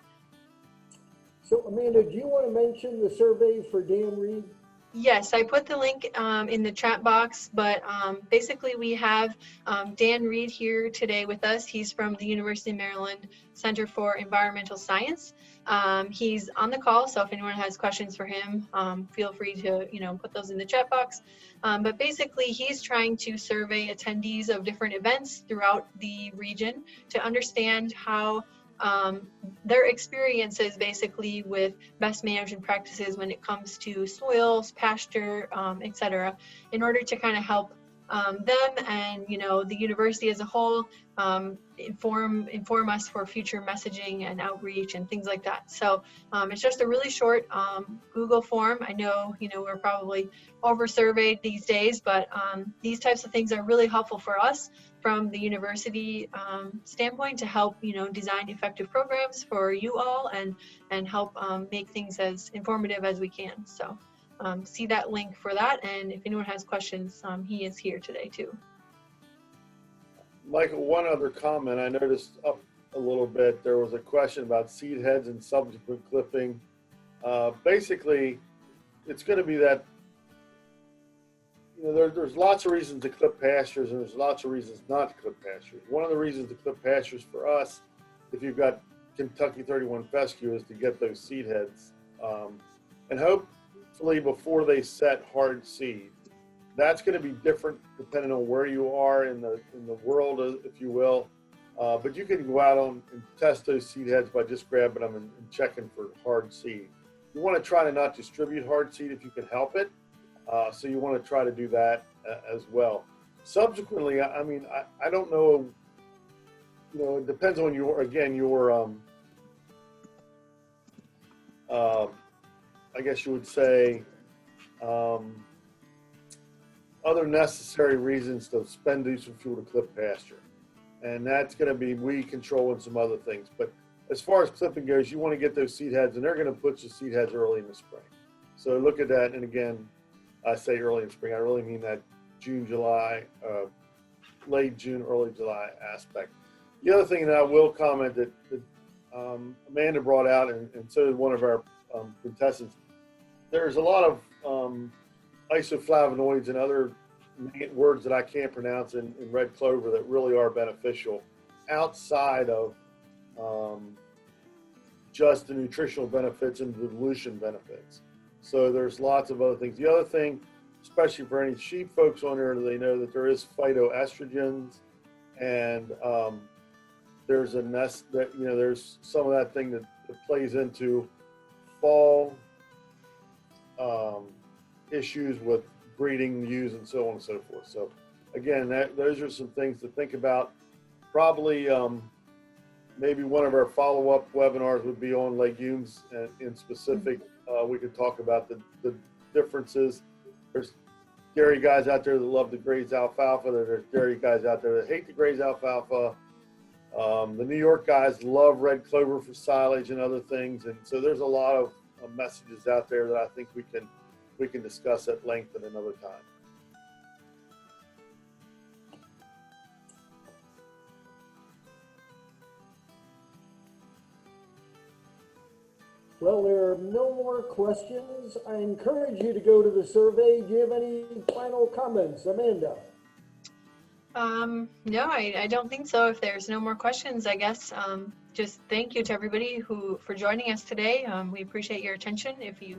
So Amanda, do you want to mention the survey for Dan Reed? Yes, I put the link in the chat box, but basically we have Dan Reed here today with us. He's from the University of Maryland Center for Environmental Science. He's on the call, so if anyone has questions for him, feel free to put those in the chat box. But basically he's trying to survey attendees of different events throughout the region to understand how their experiences basically with best management practices when it comes to soils, pasture, etc., in order to kind of help them and the university as a whole inform us for future messaging and outreach and things like that. So it's just a really short Google form. I know we're probably over surveyed these days, but these types of things are really helpful for us from the university standpoint to help design effective programs for you all and help make things as informative as we can. So see that link for that, and if anyone has questions, he is here today too. Michael, one other comment. I noticed up a little bit, there was a question about seed heads and subsequent clipping. Basically, it's going to be that there's lots of reasons to clip pastures and there's lots of reasons not to clip pastures. One of the reasons to clip pastures for us, if you've got Kentucky 31 fescue, is to get those seed heads and hopefully before they set hard seed. That's going to be different depending on where you are in the world, if you will. But you can go out and test those seed heads by just grabbing them and checking for hard seed. You want to try to not distribute hard seed if you can help it. So you want to try to do that as well. Subsequently, I mean, I don't know, it depends on your I guess you would say, other necessary reasons to spend diesel fuel to clip pasture. And that's going to be weed control and some other things. But as far as clipping goes, you want to get those seed heads, and they're going to put your seed heads early in the spring. So look at that. And again, I say early in spring, I really mean that June, July, late June, early July aspect. The other thing that I will comment that Amanda brought out, and so did one of our contestants, there's a lot of isoflavonoids and other words that I can't pronounce in red clover that really are beneficial outside of just the nutritional benefits and the dilution benefits. So there's lots of other things. The other thing, especially for any sheep folks on there, they know that there is phytoestrogens, and there's there's some of that thing that plays into fall issues with breeding ewes and so on and so forth. So again, those are some things to think about. Probably maybe one of our follow-up webinars would be on legumes in specific. We could talk about the differences. There's dairy guys out there that love to graze alfalfa. There's dairy guys out there that hate to graze alfalfa. The New York guys love red clover for silage and other things. And so there's a lot of messages out there that I think we can discuss at length at another time. Well, there are no more questions. I encourage you to go to the survey. Do you have any final comments, Amanda? No, I don't think so. If there's no more questions, I guess just thank you to everybody for joining us today. We appreciate your attention. If you